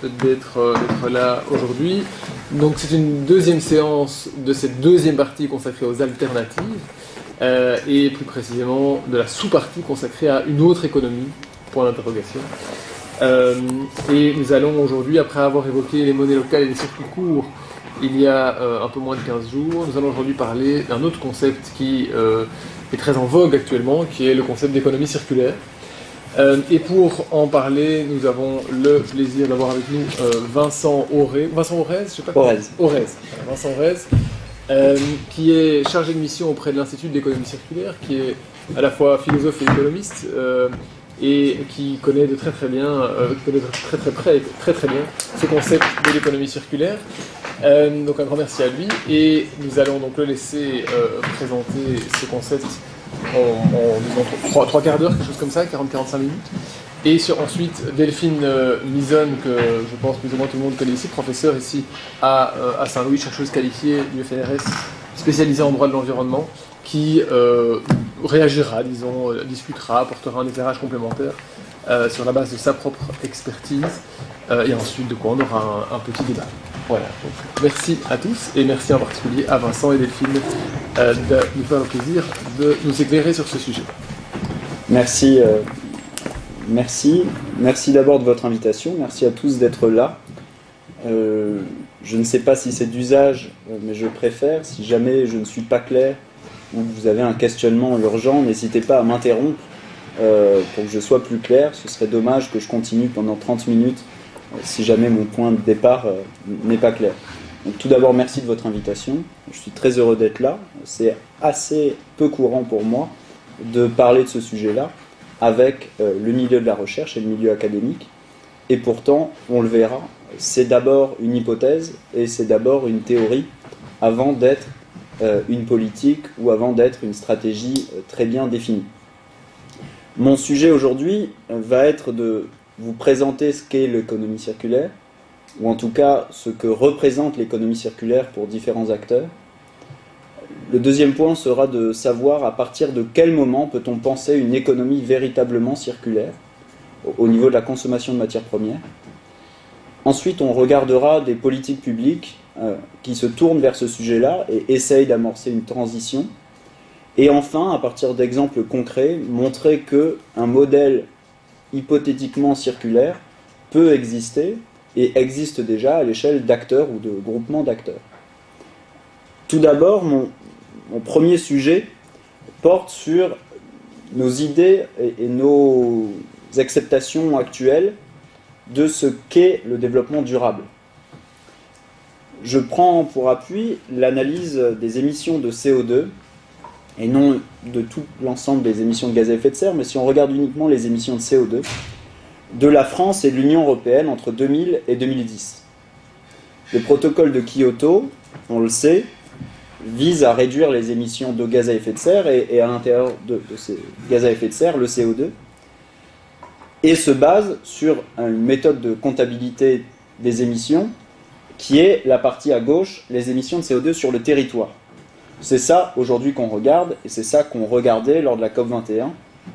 d'être là aujourd'hui. Donc c'est une deuxième séance de cette deuxième partie consacrée aux alternatives, et plus précisément de la sous-partie consacrée à une autre économie, point d'interrogation. Et nous allons aujourd'hui, après avoir évoqué les monnaies locales et les circuits courts il y a un peu moins de 15 jours, nous allons aujourd'hui parler d'un autre concept qui est très en vogue actuellement, qui est le concept d'économie circulaire. Et pour en parler, nous avons le plaisir d'avoir avec nous Vincent Aurez, je sais pas comment. Vincent Aurez, qui est chargé de mission auprès de l'Institut d'économie circulaire, qui est à la fois philosophe et économiste, et qui connaît de très très bien, connaît de très près, très bien ce concept de l'économie circulaire. Donc un grand merci à lui, et nous allons donc le laisser présenter ce concept en disons 3 quarts d'heure, quelque chose comme ça, 40-45 minutes. Et ensuite, Delphine Misonne, que je pense plus ou moins tout le monde connaît ici, professeure ici à Saint-Louis, chercheuse qualifiée du FNRS, spécialisée en droit de l'environnement, qui réagira, disons, discutera, apportera un éclairage complémentaire sur la base de sa propre expertise, et ensuite de quoi on aura un petit débat. Voilà, donc merci à tous, et merci en particulier à Vincent et Delphine de nous faire le plaisir de nous éclairer sur ce sujet. Merci d'abord de votre invitation, merci à tous d'être là. Je ne sais pas si c'est d'usage, mais je préfère, si jamais je ne suis pas clair ou que vous avez un questionnement urgent, n'hésitez pas à m'interrompre pour que je sois plus clair. Ce serait dommage que je continue pendant 30 minutes si jamais mon point de départ n'est pas clair. Donc, tout d'abord, merci de votre invitation. Je suis très heureux d'être là. C'est assez peu courant pour moi de parler de ce sujet-là avec le milieu de la recherche et le milieu académique. Et pourtant, on le verra, c'est d'abord une hypothèse et c'est d'abord une théorie avant d'être une politique ou avant d'être une stratégie très bien définie. Mon sujet aujourd'hui va être de vous présenter ce qu'est l'économie circulaire, ou en tout cas ce que représente l'économie circulaire pour différents acteurs. Le deuxième point sera de savoir à partir de quel moment peut-on penser une économie véritablement circulaire au niveau de la consommation de matières premières. Ensuite, on regardera des politiques publiques qui se tournent vers ce sujet-là et essayent d'amorcer une transition. Et enfin, à partir d'exemples concrets, montrer qu'un modèle hypothétiquement circulaire peut exister et existe déjà à l'échelle d'acteurs ou de groupements d'acteurs. Tout d'abord, mon premier sujet porte sur nos idées et nos acceptations actuelles de ce qu'est le développement durable. Je prends pour appui l'analyse des émissions de CO2, et non de tout l'ensemble des émissions de gaz à effet de serre, mais si on regarde uniquement les émissions de CO2, de la France et de l'Union européenne entre 2000 et 2010. Le protocole de Kyoto, on le sait, vise à réduire les émissions de gaz à effet de serre et à l'intérieur de ces gaz à effet de serre, le CO2, et se base sur une méthode de comptabilité des émissions qui est la partie à gauche, les émissions de CO2 sur le territoire. C'est ça aujourd'hui qu'on regarde, et c'est ça qu'on regardait lors de la COP21,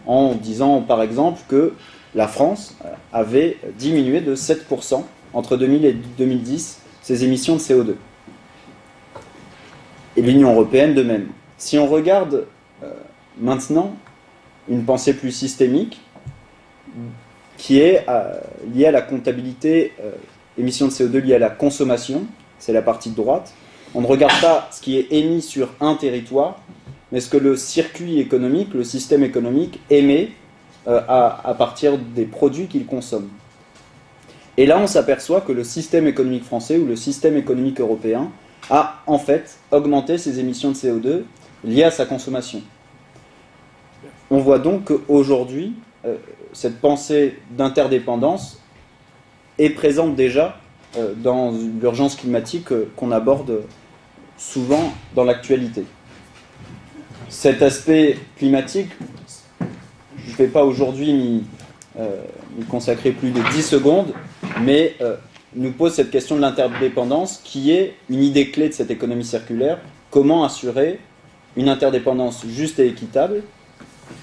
en disant par exemple que la France avait diminué de 7% entre 2000 et 2010 ses émissions de CO2. Et l'Union européenne de même. Si on regarde maintenant une pensée plus systémique, qui est liée à la comptabilité émissions de CO2 liées à la consommation, c'est la partie de droite. On ne regarde pas ce qui est émis sur un territoire, mais ce que le circuit économique, le système économique émet à partir des produits qu'il consomme. Et là, on s'aperçoit que le système économique français ou le système économique européen a en fait augmenté ses émissions de CO2 liées à sa consommation. On voit donc qu'aujourd'hui, cette pensée d'interdépendance est présente déjà dans l'urgence climatique qu'on aborde souvent dans l'actualité. Cet aspect climatique, je ne vais pas aujourd'hui m'y consacrer plus de 10 secondes, mais nous pose cette question de l'interdépendance qui est une idée clé de cette économie circulaire. Comment assurer une interdépendance juste et équitable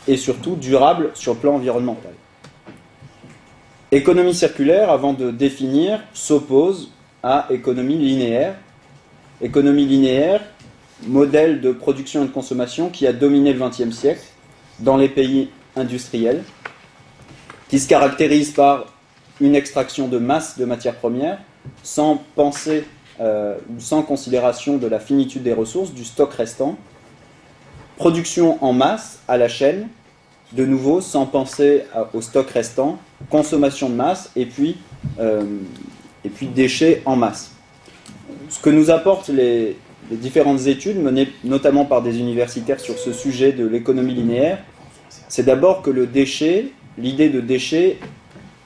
et surtout durable sur le plan environnemental. Économie circulaire, avant de définir, s'oppose à économie linéaire. Économie linéaire, modèle de production et de consommation qui a dominé le XXe siècle dans les pays industriels, qui se caractérise par une extraction de masse de matières premières, sans pensée ou sans considération de la finitude des ressources, du stock restant, production en masse à la chaîne, de nouveau sans penser au stock restant, consommation de masse et puis déchets en masse. Ce que nous apportent les différentes études menées notamment par des universitaires sur ce sujet de l'économie linéaire, c'est d'abord que le déchet, l'idée de déchet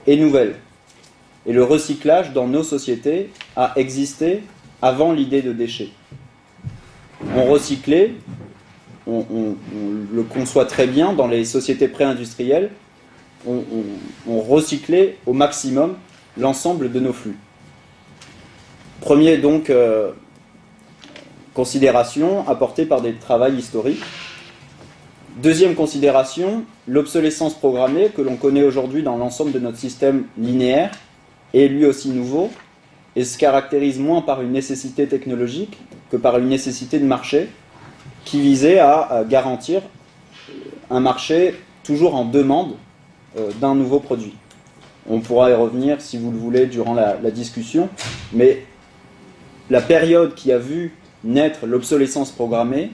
est nouvelle. Et le recyclage dans nos sociétés a existé avant l'idée de déchet. On recyclait, on le conçoit très bien dans les sociétés pré-industrielles, on recyclait au maximum l'ensemble de nos flux. Premier donc considération apportée par des travaux historiques. Deuxième considération, l'obsolescence programmée que l'on connaît aujourd'hui dans l'ensemble de notre système linéaire est lui aussi nouveau et se caractérise moins par une nécessité technologique que par une nécessité de marché qui visait à garantir un marché toujours en demande d'un nouveau produit. On pourra y revenir si vous le voulez durant la discussion, mais la période qui a vu naître l'obsolescence programmée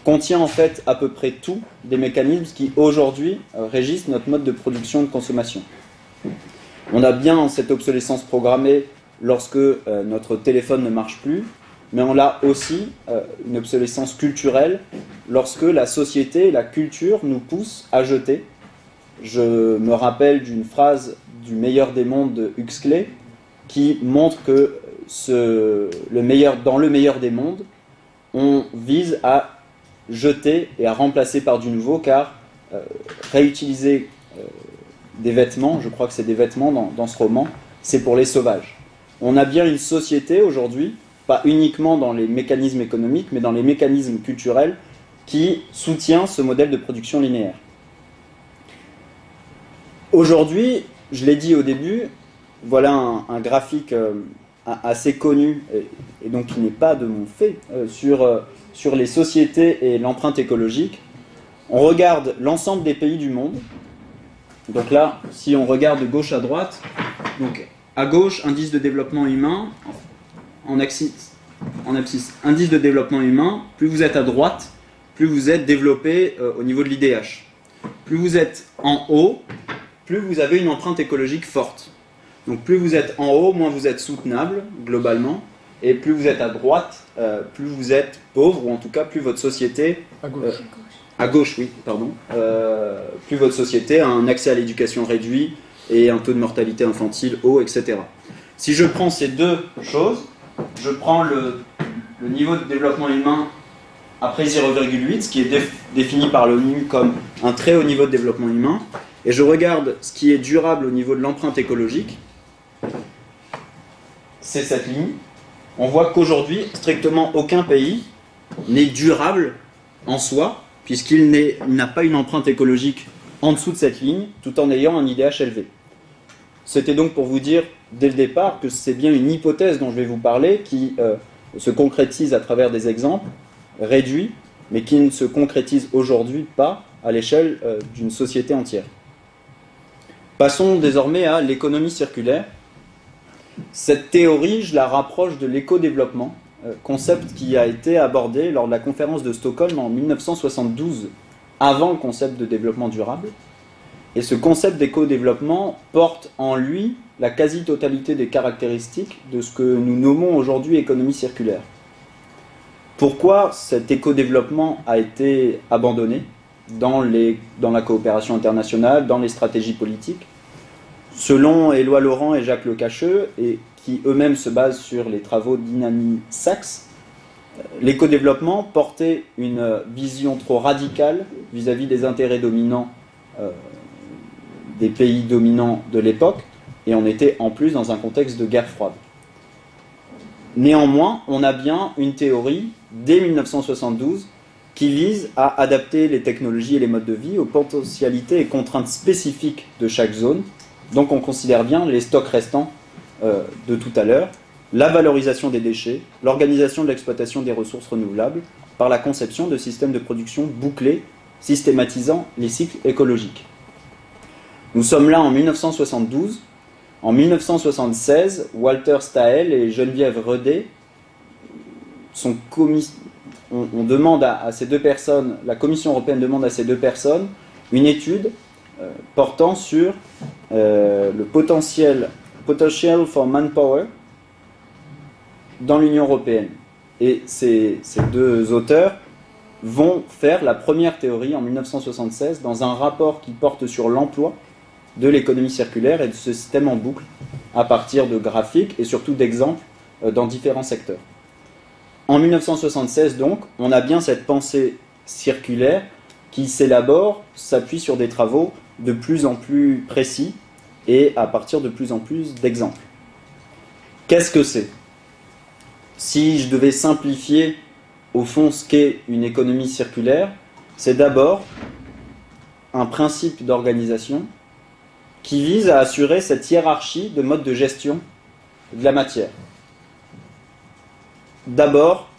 contient en fait à peu près tous des mécanismes qui aujourd'hui régissent notre mode de production et de consommation. On a bien cette obsolescence programmée lorsque notre téléphone ne marche plus, mais on a aussi une obsolescence culturelle lorsque la société et la culture nous poussent à jeter. Je me rappelle d'une phrase du Meilleur des mondes de Huxley qui montre que dans le meilleur des mondes, on vise à jeter et à remplacer par du nouveau, car réutiliser des vêtements, je crois que c'est des vêtements dans ce roman, c'est pour les sauvages. On a bien une société aujourd'hui, pas uniquement dans les mécanismes économiques, mais dans les mécanismes culturels, qui soutient ce modèle de production linéaire. Aujourd'hui, je l'ai dit au début, voilà un graphique assez connu, et donc qui n'est pas de mon fait, sur les sociétés et l'empreinte écologique. On regarde l'ensemble des pays du monde. Donc là, si on regarde de gauche à droite, donc à gauche, indice de développement humain, en abscisse, indice de développement humain, plus vous êtes à droite, plus vous êtes développé au niveau de l'IDH. Plus vous êtes en haut, plus vous avez une empreinte écologique forte. Donc plus vous êtes en haut, moins vous êtes soutenable, globalement, et plus vous êtes à droite, plus vous êtes pauvre, ou en tout cas plus votre société... À gauche, oui, pardon. Plus votre société a un accès à l'éducation réduit et un taux de mortalité infantile haut, etc. Si je prends ces deux choses, je prends le niveau de développement humain après 0,8, ce qui est défini par l'ONU comme un très haut niveau de développement humain, et je regarde ce qui est durable au niveau de l'empreinte écologique, c'est cette ligne. On voit qu'aujourd'hui, strictement aucun pays n'est durable en soi, puisqu'il n'a pas une empreinte écologique en dessous de cette ligne, tout en ayant un IDH élevé. C'était donc pour vous dire, dès le départ, que c'est bien une hypothèse dont je vais vous parler, qui se concrétise à travers des exemples réduits, mais qui ne se concrétise aujourd'hui pas à l'échelle d'une société entière. Passons désormais à l'économie circulaire. Cette théorie, je la rapproche de l'éco-développement, concept qui a été abordé lors de la conférence de Stockholm en 1972, avant le concept de développement durable. Et ce concept d'éco-développement porte en lui la quasi-totalité des caractéristiques de ce que nous nommons aujourd'hui économie circulaire. Pourquoi cet éco-développement a été abandonné dans la coopération internationale, dans les stratégies politiques? Selon Éloi Laurent et Jacques Lecacheux, et qui eux-mêmes se basent sur les travaux d'Inami Sachs, l'éco-développement portait une vision trop radicale vis-à-vis des intérêts dominants des pays dominants de l'époque, et on était en plus dans un contexte de guerre froide. Néanmoins, on a bien une théorie, dès 1972, qui vise à adapter les technologies et les modes de vie aux potentialités et contraintes spécifiques de chaque zone, Donc on considère bien les stocks restants de tout à l'heure, la valorisation des déchets, l'organisation de l'exploitation des ressources renouvelables par la conception de systèmes de production bouclés systématisant les cycles écologiques. Nous sommes là en 1972. En 1976, Walter Stahel et Geneviève Redé on demande à ces deux personnes, la Commission européenne demande à ces deux personnes une étude portant sur le potential for manpower dans l'Union européenne. Et ces deux auteurs vont faire la première théorie en 1976 dans un rapport qui porte sur l'emploi de l'économie circulaire et de ce système en boucle à partir de graphiques et surtout d'exemples dans différents secteurs. En 1976 donc, on a bien cette pensée circulaire qui s'élabore, s'appuie sur des travaux de plus en plus précis et à partir de plus en plus d'exemples. Qu'est-ce que c'est ? Si je devais simplifier au fond ce qu'est une économie circulaire, c'est d'abord un principe d'organisation qui vise à assurer cette hiérarchie de mode de gestion de la matière. D'abord,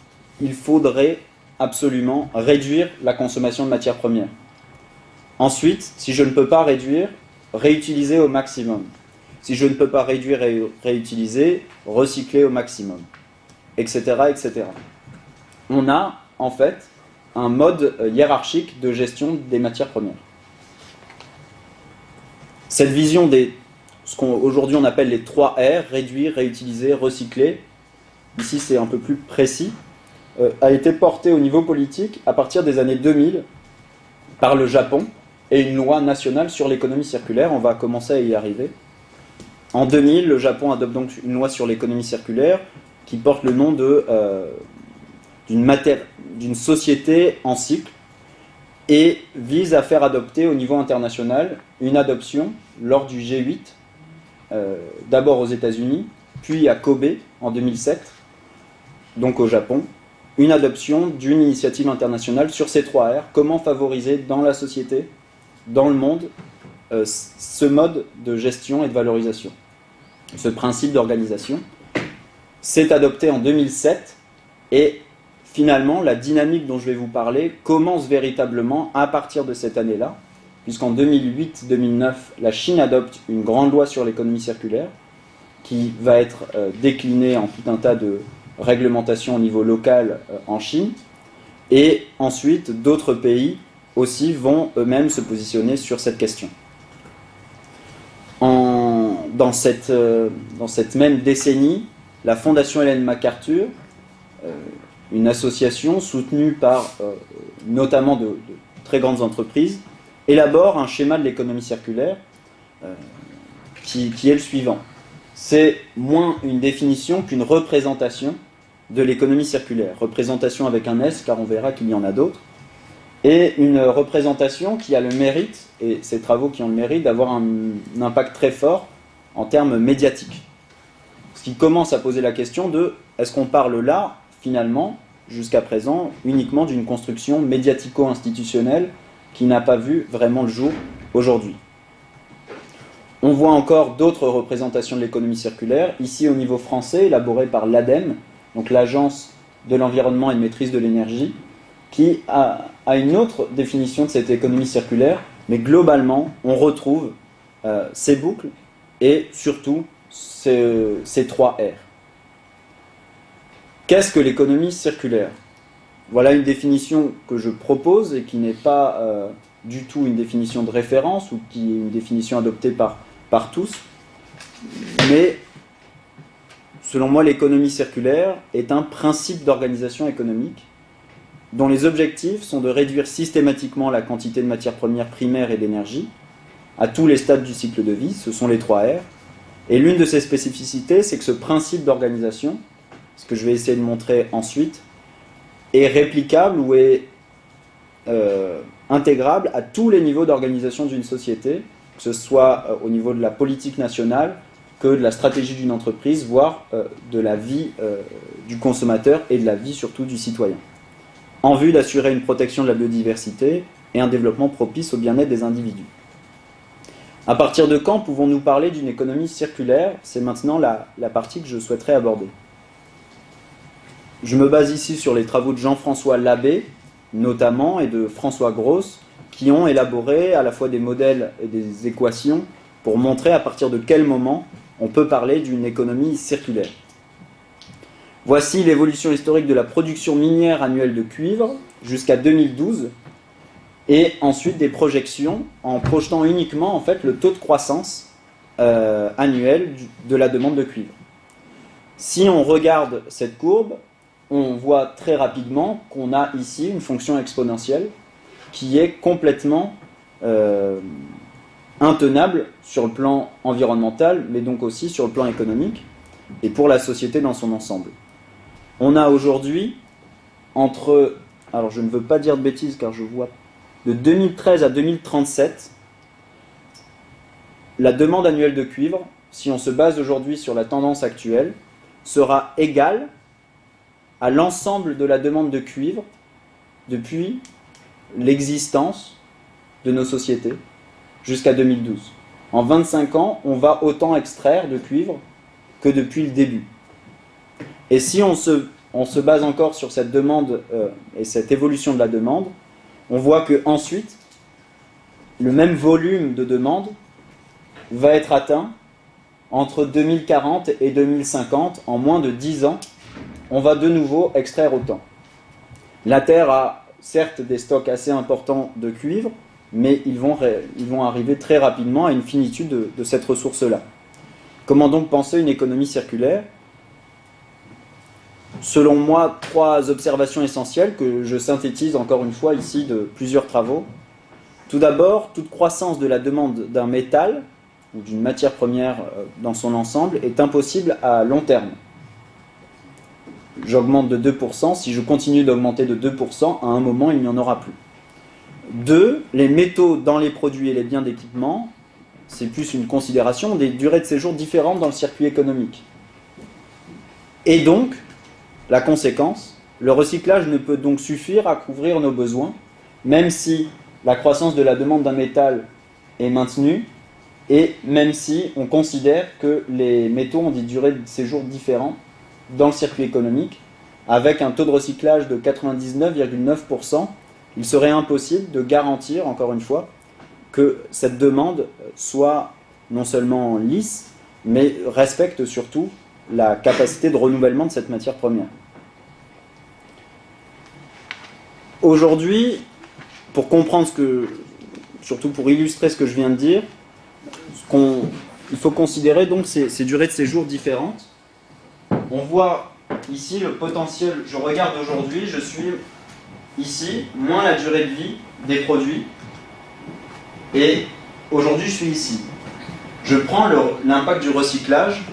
il faudrait absolument réduire la consommation de matières premières. Ensuite, si je ne peux pas réduire, réutiliser au maximum. Si je ne peux pas réduire et réutiliser, recycler au maximum, etc., etc. On a, en fait, un mode hiérarchique de gestion des matières premières. Cette vision ce qu'aujourd'hui on appelle les 3 R, réduire, réutiliser, recycler, ici c'est un peu plus précis, a été portée au niveau politique à partir des années 2000 par le Japon et une loi nationale sur l'économie circulaire. On va commencer à y arriver. En 2000, le Japon adopte donc une loi sur l'économie circulaire qui porte le nom d'une société en cycle et vise à faire adopter au niveau international une adoption lors du G8, d'abord aux États-Unis, puis à Kobe en 2007, donc au Japon, une adoption d'une initiative internationale sur ces 3 R, comment favoriser dans la société, dans le monde, ce mode de gestion et de valorisation, ce principe d'organisation. C'est adopté en 2007 et finalement la dynamique dont je vais vous parler commence véritablement à partir de cette année-là, puisqu'en 2008-2009, la Chine adopte une grande loi sur l'économie circulaire qui va être déclinée en tout un tas de réglementations au niveau local en Chine, et ensuite d'autres pays aussi vont eux-mêmes se positionner sur cette question. Dans cette même décennie, la Fondation Ellen MacArthur, une association soutenue par notamment de très grandes entreprises, élabore un schéma de l'économie circulaire qui est le suivant. C'est moins une définition qu'une représentation de l'économie circulaire. Représentation avec un S, car on verra qu'il y en a d'autres. Et une représentation qui a le mérite, et ces travaux qui ont le mérite, d'avoir un impact très fort en termes médiatiques. Ce qui commence à poser la question de, est-ce qu'on parle là, finalement, jusqu'à présent, uniquement d'une construction médiatico-institutionnelle qui n'a pas vu vraiment le jour aujourd'hui. On voit encore d'autres représentations de l'économie circulaire, ici au niveau français, élaborées par l'ADEME, donc l'Agence de l'environnement et de maîtrise de l'énergie, qui a une autre définition de cette économie circulaire, mais globalement, on retrouve ces boucles et surtout ces 3 R. Qu'est-ce que l'économie circulaire ? Voilà une définition que je propose et qui n'est pas du tout une définition de référence ou qui est une définition adoptée par tous. Mais selon moi, l'économie circulaire est un principe d'organisation économique dont les objectifs sont de réduire systématiquement la quantité de matières premières primaires et d'énergie à tous les stades du cycle de vie, ce sont les 3 R. Et l'une de ses spécificités, c'est que ce principe d'organisation, ce que je vais essayer de montrer ensuite, est réplicable ou est intégrable à tous les niveaux d'organisation d'une société, que ce soit au niveau de la politique nationale, que de la stratégie d'une entreprise, voire de la vie du consommateur et de la vie surtout du citoyen, en vue d'assurer une protection de la biodiversité et un développement propice au bien-être des individus. À partir de quand pouvons-nous parler d'une économie circulaire? C'est maintenant la partie que je souhaiterais aborder. Je me base ici sur les travaux de Jean-François Labbé, notamment, et de François Gross, qui ont élaboré à la fois des modèles et des équations pour montrer à partir de quel moment on peut parler d'une économie circulaire. Voici l'évolution historique de la production minière annuelle de cuivre jusqu'à 2012, et ensuite des projections en projetant uniquement en fait, le taux de croissance annuel de la demande de cuivre. Si on regarde cette courbe, on voit très rapidement qu'on a ici une fonction exponentielle qui est complètement intenable sur le plan environnemental, mais donc aussi sur le plan économique et pour la société dans son ensemble. On a aujourd'hui entre, alors je ne veux pas dire de bêtises car je vois, de 2013 à 2037, la demande annuelle de cuivre, si on se base aujourd'hui sur la tendance actuelle, sera égale à l'ensemble de la demande de cuivre depuis l'existence de nos sociétés jusqu'à 2012. En 25 ans, on va autant extraire de cuivre que depuis le début. Et si on se base encore sur cette demande et cette évolution de la demande, on voit que ensuite, le même volume de demande va être atteint entre 2040 et 2050, en moins de 10 ans, on va de nouveau extraire autant. La Terre a certes des stocks assez importants de cuivre, mais ils vont arriver très rapidement à une finitude de cette ressource-là. Comment donc penser une économie circulaire? Selon moi, 3 observations essentielles que je synthétise encore une fois ici de plusieurs travaux. Tout d'abord, toute croissance de la demande d'un métal ou d'une matière première dans son ensemble est impossible à long terme. J'augmente de 2%, si je continue d'augmenter de 2%, à un moment il n'y en aura plus. 2, les métaux dans les produits et les biens d'équipement, c'est plus une considération des durées de séjour différentes dans le circuit économique. Et donc, la conséquence, le recyclage ne peut donc suffire à couvrir nos besoins, même si la croissance de la demande d'un métal est maintenue, et même si on considère que les métaux ont des durées de séjour différentes dans le circuit économique, avec un taux de recyclage de 99,9%, il serait impossible de garantir, encore une fois, que cette demande soit non seulement lisse, mais respecte surtout la capacité de renouvellement de cette matière première. Aujourd'hui, pour comprendre surtout pour illustrer ce que je viens de dire, il faut considérer donc ces durées de séjour différentes. On voit ici le potentiel, je regarde aujourd'hui, je suis ici, moins la durée de vie des produits, et aujourd'hui je suis ici. Je prends l'impact du recyclage,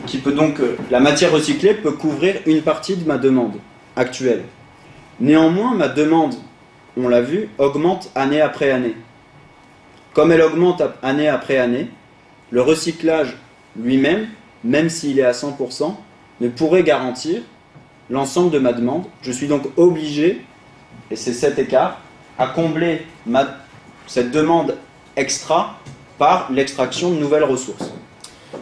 qui peut donc, la matière recyclée peut couvrir une partie de ma demande actuelle. Néanmoins, ma demande, on l'a vu, augmente année après année. Comme elle augmente année après année, le recyclage lui-même, même s'il est à 100%, ne pourrait garantir l'ensemble de ma demande. Je suis donc obligé, et c'est cet écart, à combler cette demande extra par l'extraction de nouvelles ressources.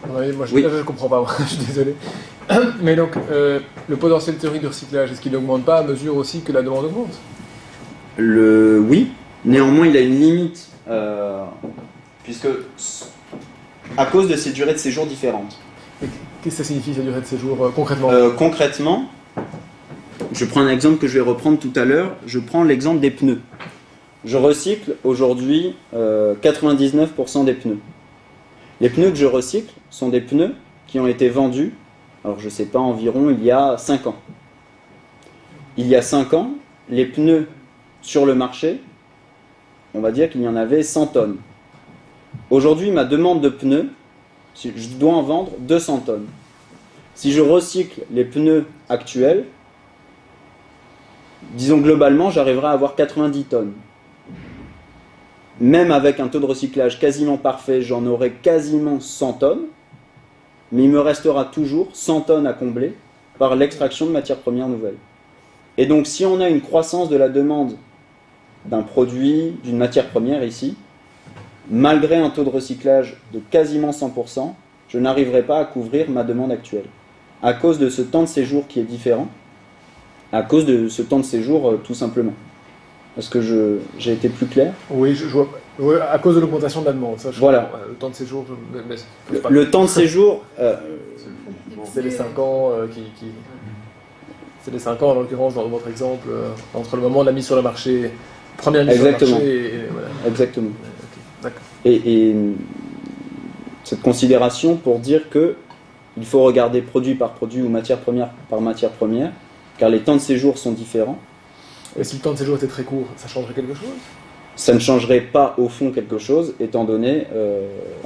Oui, moi je ne comprends pas, je suis désolé. Mais donc, le potentiel théorique de recyclage, est-ce qu'il n'augmente pas à mesure aussi que la demande augmente? Oui, néanmoins il a une limite, puisque à cause de ces durées de séjour différentes. Et qu'est-ce que ça signifie, cette durée de séjour, concrètement? Concrètement, je prends un exemple que je vais reprendre tout à l'heure, je prends l'exemple des pneus. Je recycle aujourd'hui 99% des pneus. Les pneus que je recycle sont des pneus qui ont été vendus, alors je ne sais pas, environ il y a 5 ans. Il y a 5 ans, les pneus sur le marché, on va dire qu'il y en avait 100 tonnes. Aujourd'hui, ma demande de pneus, je dois en vendre 200 tonnes. Si je recycle les pneus actuels, disons globalement, j'arriverai à avoir 90 tonnes. Même avec un taux de recyclage quasiment parfait, j'en aurai quasiment 100 tonnes, mais il me restera toujours 100 tonnes à combler par l'extraction de matières premières nouvelles. Et donc si on a une croissance de la demande d'un produit, d'une matière première ici, malgré un taux de recyclage de quasiment 100%, je n'arriverai pas à couvrir ma demande actuelle. À cause de ce temps de séjour qui est différent, à cause de ce temps de séjour tout simplement. Est-ce que j'ai été plus clair? Oui, je vois. Ouais, à cause de l'augmentation de la demande. Ça, voilà. Le temps de séjour. Le temps de séjour. C'est les 5 ans C'est les 5 ans en l'occurrence dans votre exemple, entre le moment de la mise sur le marché, première mise Exactement. sur le marché et voilà. Exactement. Okay. D'accord. Et cette considération pour dire que il faut regarder produit par produit ou matière première par matière première, car les temps de séjour sont différents. Et si le temps de séjour était très court, ça changerait quelque chose? Ça ne changerait pas au fond quelque chose, étant donné,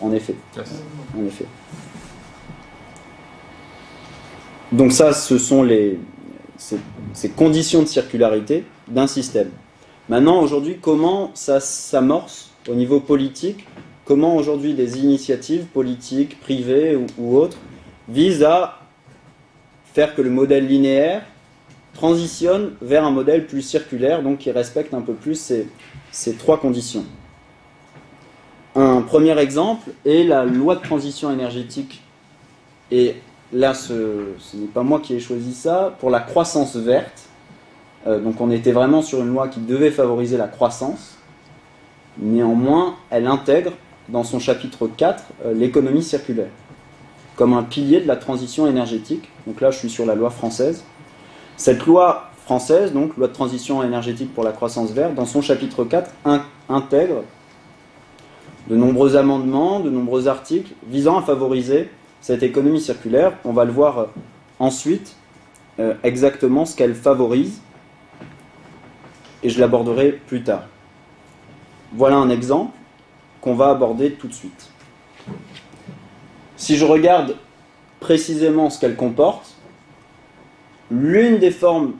en effet. En effet. Donc ça, ce sont ces conditions de circularité d'un système. Maintenant, aujourd'hui, comment ça s'amorce au niveau politique? Comment aujourd'hui des initiatives politiques, privées ou autres, visent à faire que le modèle linéaire transitionne vers un modèle plus circulaire, donc qui respecte un peu plus ces trois conditions. Un premier exemple est la loi de transition énergétique. Et là, ce n'est pas moi qui ai choisi ça, pour la croissance verte. Donc on était vraiment sur une loi qui devait favoriser la croissance. Néanmoins, elle intègre dans son chapitre 4 l'économie circulaire, comme un pilier de la transition énergétique. Donc là, je suis sur la loi française. Cette loi française, donc loi de transition énergétique pour la croissance verte, dans son chapitre 4, intègre de nombreux amendements, de nombreux articles visant à favoriser cette économie circulaire. On va le voir ensuite, exactement ce qu'elle favorise, et je l'aborderai plus tard. Voilà un exemple qu'on va aborder tout de suite. Si je regarde précisément ce qu'elle comporte, l'une des formes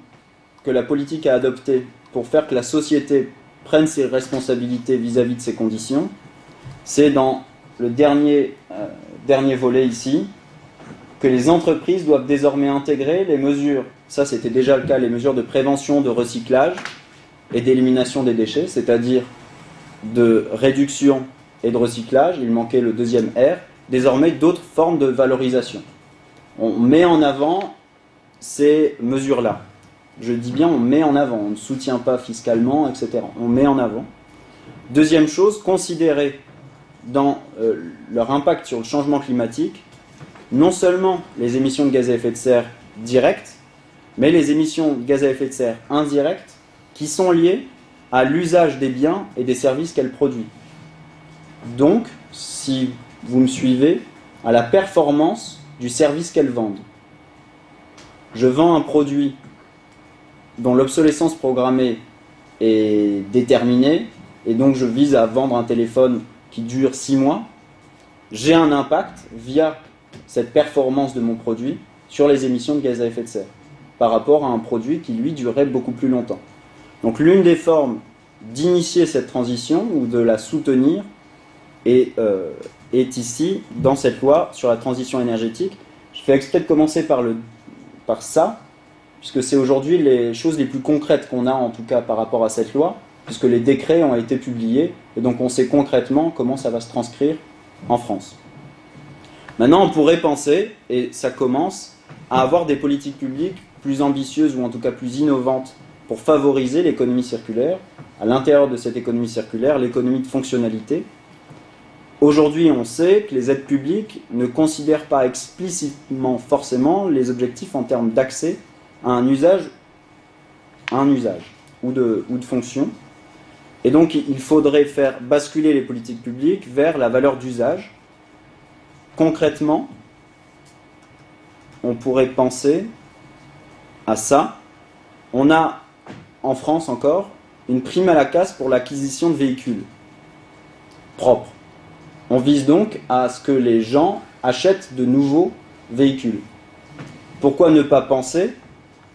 que la politique a adoptées pour faire que la société prenne ses responsabilités vis-à-vis de ces conditions, c'est dans le dernier volet ici, que les entreprises doivent désormais intégrer les mesures, ça c'était déjà le cas, les mesures de prévention, de recyclage et d'élimination des déchets, c'est-à-dire de réduction et de recyclage, il manquait le deuxième R, désormais d'autres formes de valorisation. On met en avant ces mesures-là. Je dis bien on met en avant, on ne soutient pas fiscalement, etc. On met en avant. Deuxième chose, considérer dans leur impact sur le changement climatique, non seulement les émissions de gaz à effet de serre directes, mais les émissions de gaz à effet de serre indirectes qui sont liées à l'usage des biens et des services qu'elles produisent. Donc, si vous me suivez, à la performance du service qu'elles vendent. Je vends un produit dont l'obsolescence programmée est déterminée, et donc je vise à vendre un téléphone qui dure 6 mois, j'ai un impact via cette performance de mon produit sur les émissions de gaz à effet de serre, par rapport à un produit qui, lui, durerait beaucoup plus longtemps. Donc l'une des formes d'initier cette transition, ou de la soutenir, est ici, dans cette loi sur la transition énergétique. Je fais exprès de commencer par ça, puisque c'est aujourd'hui les choses les plus concrètes qu'on a, en tout cas par rapport à cette loi, puisque les décrets ont été publiés, et donc on sait concrètement comment ça va se transcrire en France. Maintenant, on pourrait penser, et ça commence, à avoir des politiques publiques plus ambitieuses, ou en tout cas plus innovantes, pour favoriser l'économie circulaire. À l'intérieur de cette économie circulaire, l'économie de fonctionnalité. Aujourd'hui, on sait que les aides publiques ne considèrent pas explicitement forcément les objectifs en termes d'accès à un usage ou de fonction. Et donc, il faudrait faire basculer les politiques publiques vers la valeur d'usage. Concrètement, on pourrait penser à ça. On a, en France encore, une prime à la casse pour l'acquisition de véhicules propres. On vise donc à ce que les gens achètent de nouveaux véhicules. Pourquoi ne pas penser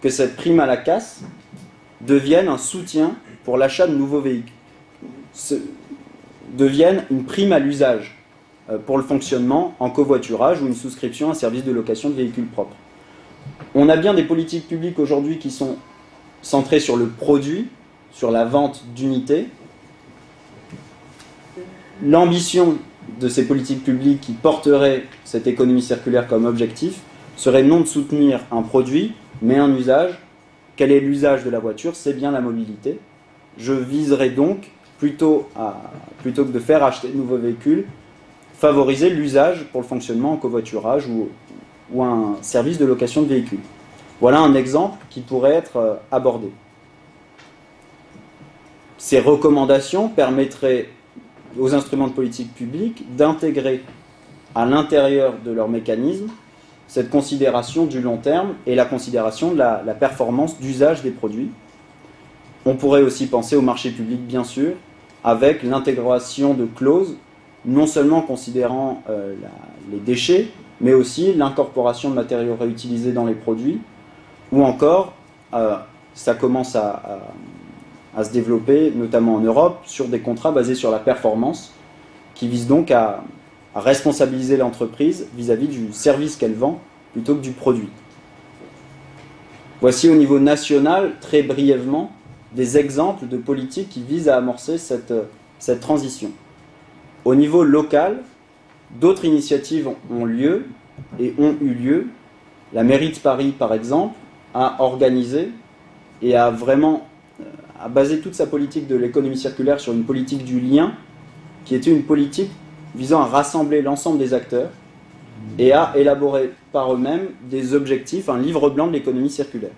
que cette prime à la casse devienne un soutien pour l'achat de nouveaux véhicules, devienne une prime à l'usage pour le fonctionnement en covoiturage ou une souscription à un service de location de véhicules propres. On a bien des politiques publiques aujourd'hui qui sont centrées sur le produit, sur la vente d'unités, L'ambition de ces politiques publiques qui porteraient cette économie circulaire comme objectif serait non de soutenir un produit, mais un usage. Quel est l'usage de la voiture? C'est bien la mobilité. Je viserais donc, plutôt que de faire acheter de nouveaux véhicules, favoriser l'usage pour le fonctionnement en covoiturage ou un service de location de véhicules. Voilà un exemple qui pourrait être abordé. Ces recommandations permettraient aux instruments de politique publique d'intégrer à l'intérieur de leur mécanisme cette considération du long terme et la considération de la performance d'usage des produits. On pourrait aussi penser au marché public, bien sûr, avec l'intégration de clauses, non seulement considérant les déchets, mais aussi l'incorporation de matériaux réutilisés dans les produits, ou encore, ça commence à se développer, notamment en Europe, sur des contrats basés sur la performance, qui visent donc à responsabiliser l'entreprise vis-à-vis du service qu'elle vend, plutôt que du produit. Voici au niveau national, très brièvement, des exemples de politiques qui visent à amorcer cette transition. Au niveau local, d'autres initiatives ont lieu et ont eu lieu. La mairie de Paris, par exemple, a organisé et a vraiment basé toute sa politique de l'économie circulaire sur une politique du lien, qui était une politique visant à rassembler l'ensemble des acteurs et à élaborer par eux-mêmes des objectifs, un livre blanc de l'économie circulaire.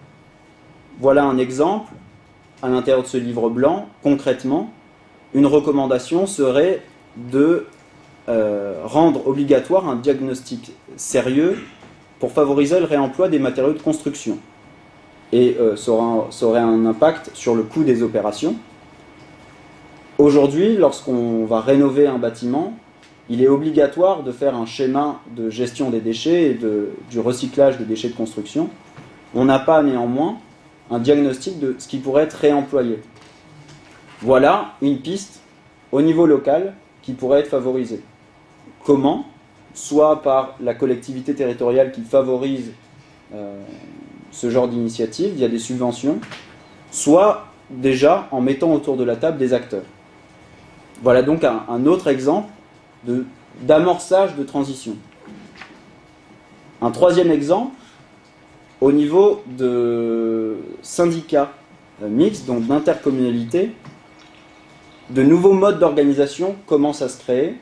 Voilà un exemple. À l'intérieur de ce livre blanc, concrètement, une recommandation serait de rendre obligatoire un diagnostic sérieux pour favoriser le réemploi des matériaux de construction. Et ça aurait un impact sur le coût des opérations. Aujourd'hui, lorsqu'on va rénover un bâtiment, il est obligatoire de faire un schéma de gestion des déchets et du recyclage des déchets de construction. On n'a pas néanmoins un diagnostic de ce qui pourrait être réemployé. Voilà une piste au niveau local qui pourrait être favorisée. Comment? Soit par la collectivité territoriale qui favorise ce genre d'initiative via des subventions, soit déjà en mettant autour de la table des acteurs. Voilà donc un autre exemple d'amorçage de transition. Un troisième exemple, au niveau de syndicats mixtes, donc d'intercommunalités, de nouveaux modes d'organisation commencent à se créer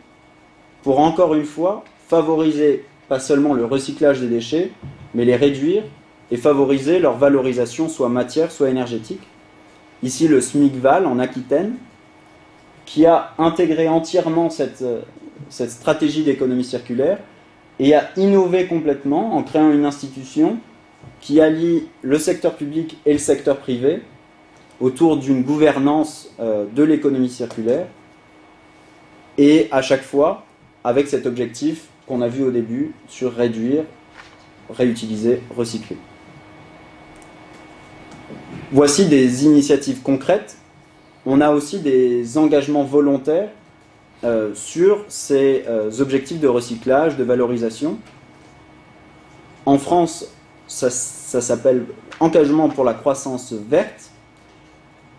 pour, encore une fois, favoriser pas seulement le recyclage des déchets, mais les réduire et favoriser leur valorisation, soit matière, soit énergétique. Ici, le SMICVAL en Aquitaine, qui a intégré entièrement cette stratégie d'économie circulaire et a innové complètement en créant une institution qui allie le secteur public et le secteur privé autour d'une gouvernance de l'économie circulaire, et à chaque fois avec cet objectif qu'on a vu au début sur réduire, réutiliser, recycler. Voici des initiatives concrètes. On a aussi des engagements volontaires sur ces objectifs de recyclage, de valorisation. En France, ça s'appelle Engagement pour la croissance verte.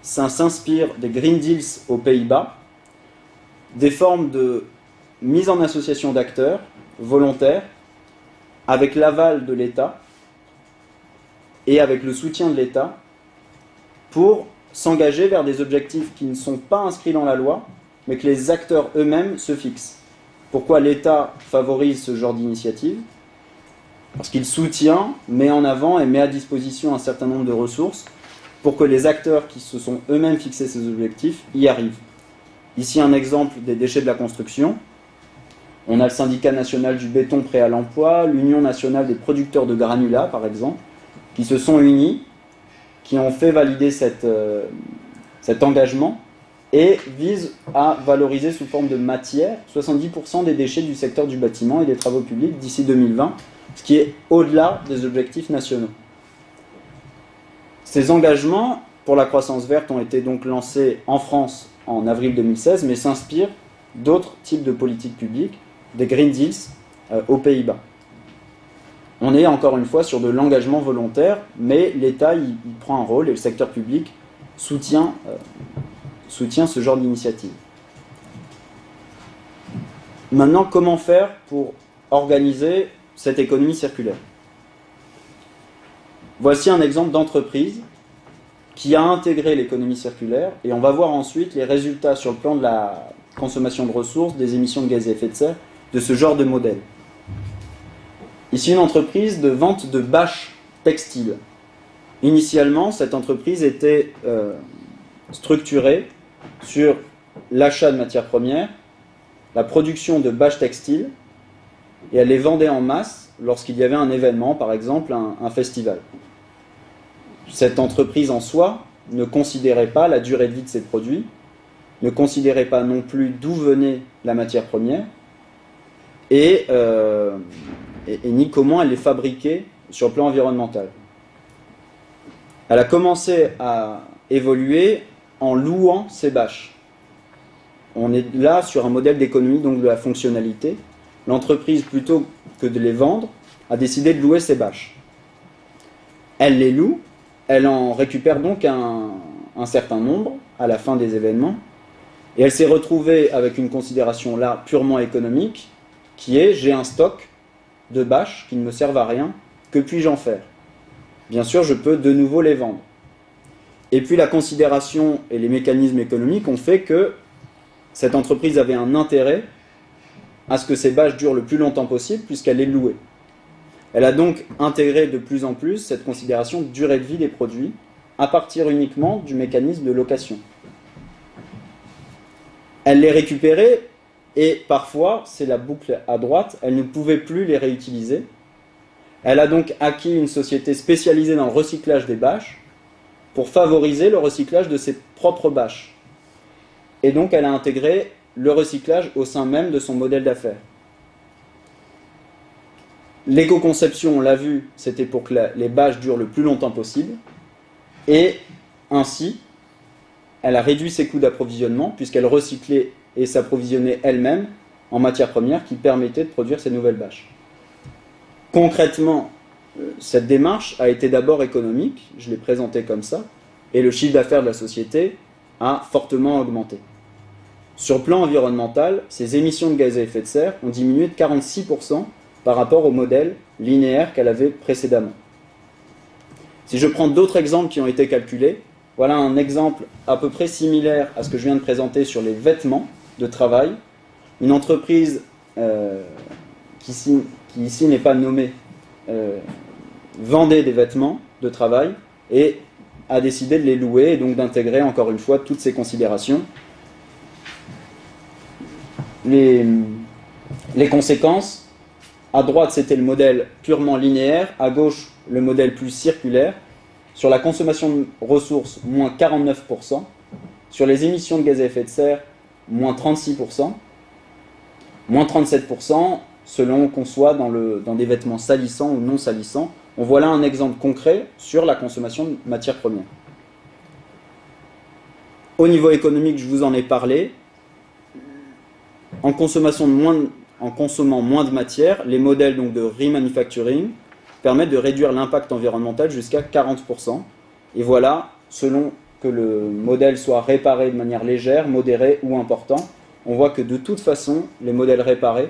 Ça s'inspire des Green Deals aux Pays-Bas, des formes de mise en association d'acteurs volontaires avec l'aval de l'État et avec le soutien de l'État pour s'engager vers des objectifs qui ne sont pas inscrits dans la loi, mais que les acteurs eux-mêmes se fixent. Pourquoi l'État favorise ce genre d'initiative? Parce qu'il soutient, met en avant et met à disposition un certain nombre de ressources pour que les acteurs qui se sont eux-mêmes fixés ces objectifs y arrivent. Ici un exemple des déchets de la construction. On a le syndicat national du béton prêt à l'emploi, l'Union nationale des producteurs de granulats par exemple, qui se sont unis, qui ont fait valider cet engagement et visent à valoriser sous forme de matière 70% des déchets du secteur du bâtiment et des travaux publics d'ici 2020, ce qui est au-delà des objectifs nationaux. Ces engagements pour la croissance verte ont été donc lancés en France en avril 2016, mais s'inspirent d'autres types de politiques publiques, des Green Deals aux Pays-Bas. On est encore une fois sur de l'engagement volontaire, mais l'État y prend un rôle et le secteur public soutient ce genre d'initiative. Maintenant, comment faire pour organiser cette économie circulaire? Voici un exemple d'entreprise qui a intégré l'économie circulaire, et on va voir ensuite les résultats sur le plan de la consommation de ressources, des émissions de gaz à effet de serre, de ce genre de modèle. Ici, une entreprise de vente de bâches textiles. Initialement, cette entreprise était structurée sur l'achat de matières premières, la production de bâches textiles, et elle les vendait en masse lorsqu'il y avait un événement, par exemple un festival. Cette entreprise en soi ne considérait pas la durée de vie de ses produits, ne considérait pas non plus d'où venait la matière première, et ni comment elle les fabriquait sur le plan environnemental. Elle a commencé à évoluer en louant ses bâches. On est là sur un modèle d'économie, donc de la fonctionnalité. L'entreprise, plutôt que de les vendre, a décidé de louer ses bâches. Elle les loue, elle en récupère donc un certain nombre à la fin des événements, et elle s'est retrouvée avec une considération là purement économique, qui est: j'ai un stock de bâches qui ne me servent à rien, que puis-je en faire? Bien sûr, je peux de nouveau les vendre. Et puis la considération et les mécanismes économiques ont fait que cette entreprise avait un intérêt à ce que ces bâches durent le plus longtemps possible, puisqu'elle les louait. Elle a donc intégré de plus en plus cette considération de durée de vie des produits, à partir uniquement du mécanisme de location. Elle les récupérait, et parfois, c'est la boucle à droite, elle ne pouvait plus les réutiliser. Elle a donc acquis une société spécialisée dans le recyclage des bâches pour favoriser le recyclage de ses propres bâches. Et donc elle a intégré le recyclage au sein même de son modèle d'affaires. L'éco-conception, on l'a vu, c'était pour que les bâches durent le plus longtemps possible. Et ainsi, elle a réduit ses coûts d'approvisionnement, puisqu'elle recyclait et s'approvisionnait elle-même en matières premières qui permettaient de produire ces nouvelles bâches. Concrètement, cette démarche a été d'abord économique, je l'ai présentée comme ça, et le chiffre d'affaires de la société a fortement augmenté. Sur le plan environnemental, ses émissions de gaz à effet de serre ont diminué de 46% par rapport au modèle linéaire qu'elle avait précédemment. Si je prends d'autres exemples qui ont été calculés, voilà un exemple à peu près similaire à ce que je viens de présenter sur les vêtements de travail. Une entreprise qui ici n'est pas nommée vendait des vêtements de travail et a décidé de les louer et donc d'intégrer encore une fois toutes ces considérations. Les conséquences, à droite c'était le modèle purement linéaire, à gauche le modèle plus circulaire. Sur la consommation de ressources, moins 49%. Sur les émissions de gaz à effet de serre, moins 36%. Moins 37% selon qu'on soit dans des vêtements salissants ou non salissants. On voit là un exemple concret sur la consommation de matières premières. Au niveau économique, je vous en ai parlé. En consommant moins de matière, les modèles donc de remanufacturing permettent de réduire l'impact environnemental jusqu'à 40%. Et voilà, selon que le modèle soit réparé de manière légère, modérée ou importante, on voit que de toute façon, les modèles réparés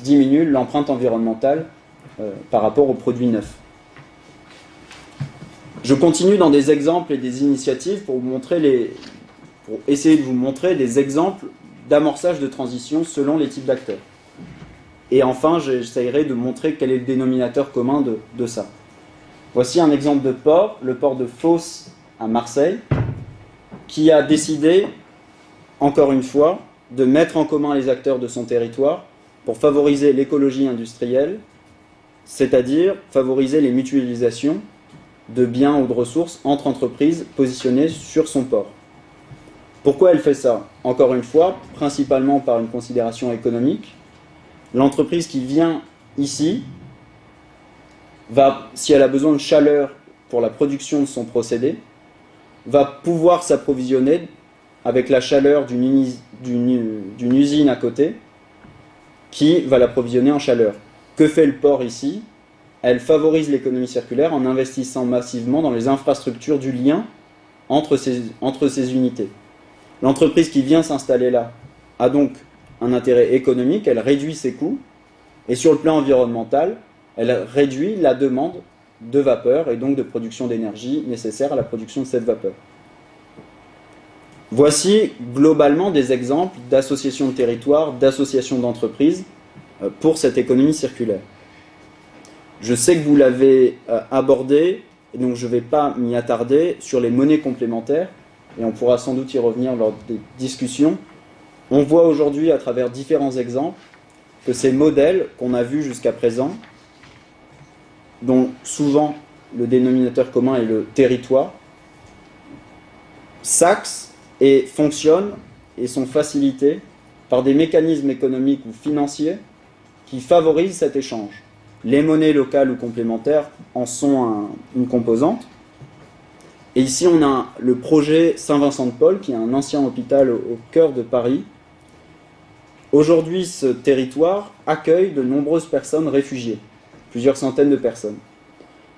diminuent l'empreinte environnementale par rapport aux produits neufs. Je continue dans des exemples et des initiatives pour essayer de vous montrer des exemples d'amorçage de transition selon les types d'acteurs. Et enfin, j'essaierai de montrer quel est le dénominateur commun de ça. Voici un exemple de port, le port de Fos à Marseille, qui a décidé, encore une fois, de mettre en commun les acteurs de son territoire pour favoriser l'écologie industrielle, c'est-à-dire favoriser les mutualisations de biens ou de ressources entre entreprises positionnées sur son port. Pourquoi elle fait ça? Encore une fois, principalement par une considération économique. L'entreprise qui vient ici va, si elle a besoin de chaleur pour la production de son procédé, va pouvoir s'approvisionner avec la chaleur d'une usine à côté qui va l'approvisionner en chaleur. Que fait le port ici? Elle favorise l'économie circulaire en investissant massivement dans les infrastructures du lien entre ces unités. L'entreprise qui vient s'installer là a donc un intérêt économique, elle réduit ses coûts, et sur le plan environnemental, elle réduit la demande de vapeur et donc de production d'énergie nécessaire à la production de cette vapeur. Voici globalement des exemples d'associations de territoires, d'associations d'entreprises pour cette économie circulaire. Je sais que vous l'avez abordé, et donc je ne vais pas m'y attarder sur les monnaies complémentaires, et on pourra sans doute y revenir lors des discussions. On voit aujourd'hui à travers différents exemples que ces modèles qu'on a vus jusqu'à présent, dont souvent le dénominateur commun est le territoire, s'axent et fonctionnent et sont facilités par des mécanismes économiques ou financiers qui favorisent cet échange. Les monnaies locales ou complémentaires en sont une composante. Et ici, on a le projet Saint-Vincent-de-Paul, qui est un ancien hôpital au cœur de Paris. Aujourd'hui, ce territoire accueille de nombreuses personnes réfugiées, plusieurs centaines de personnes.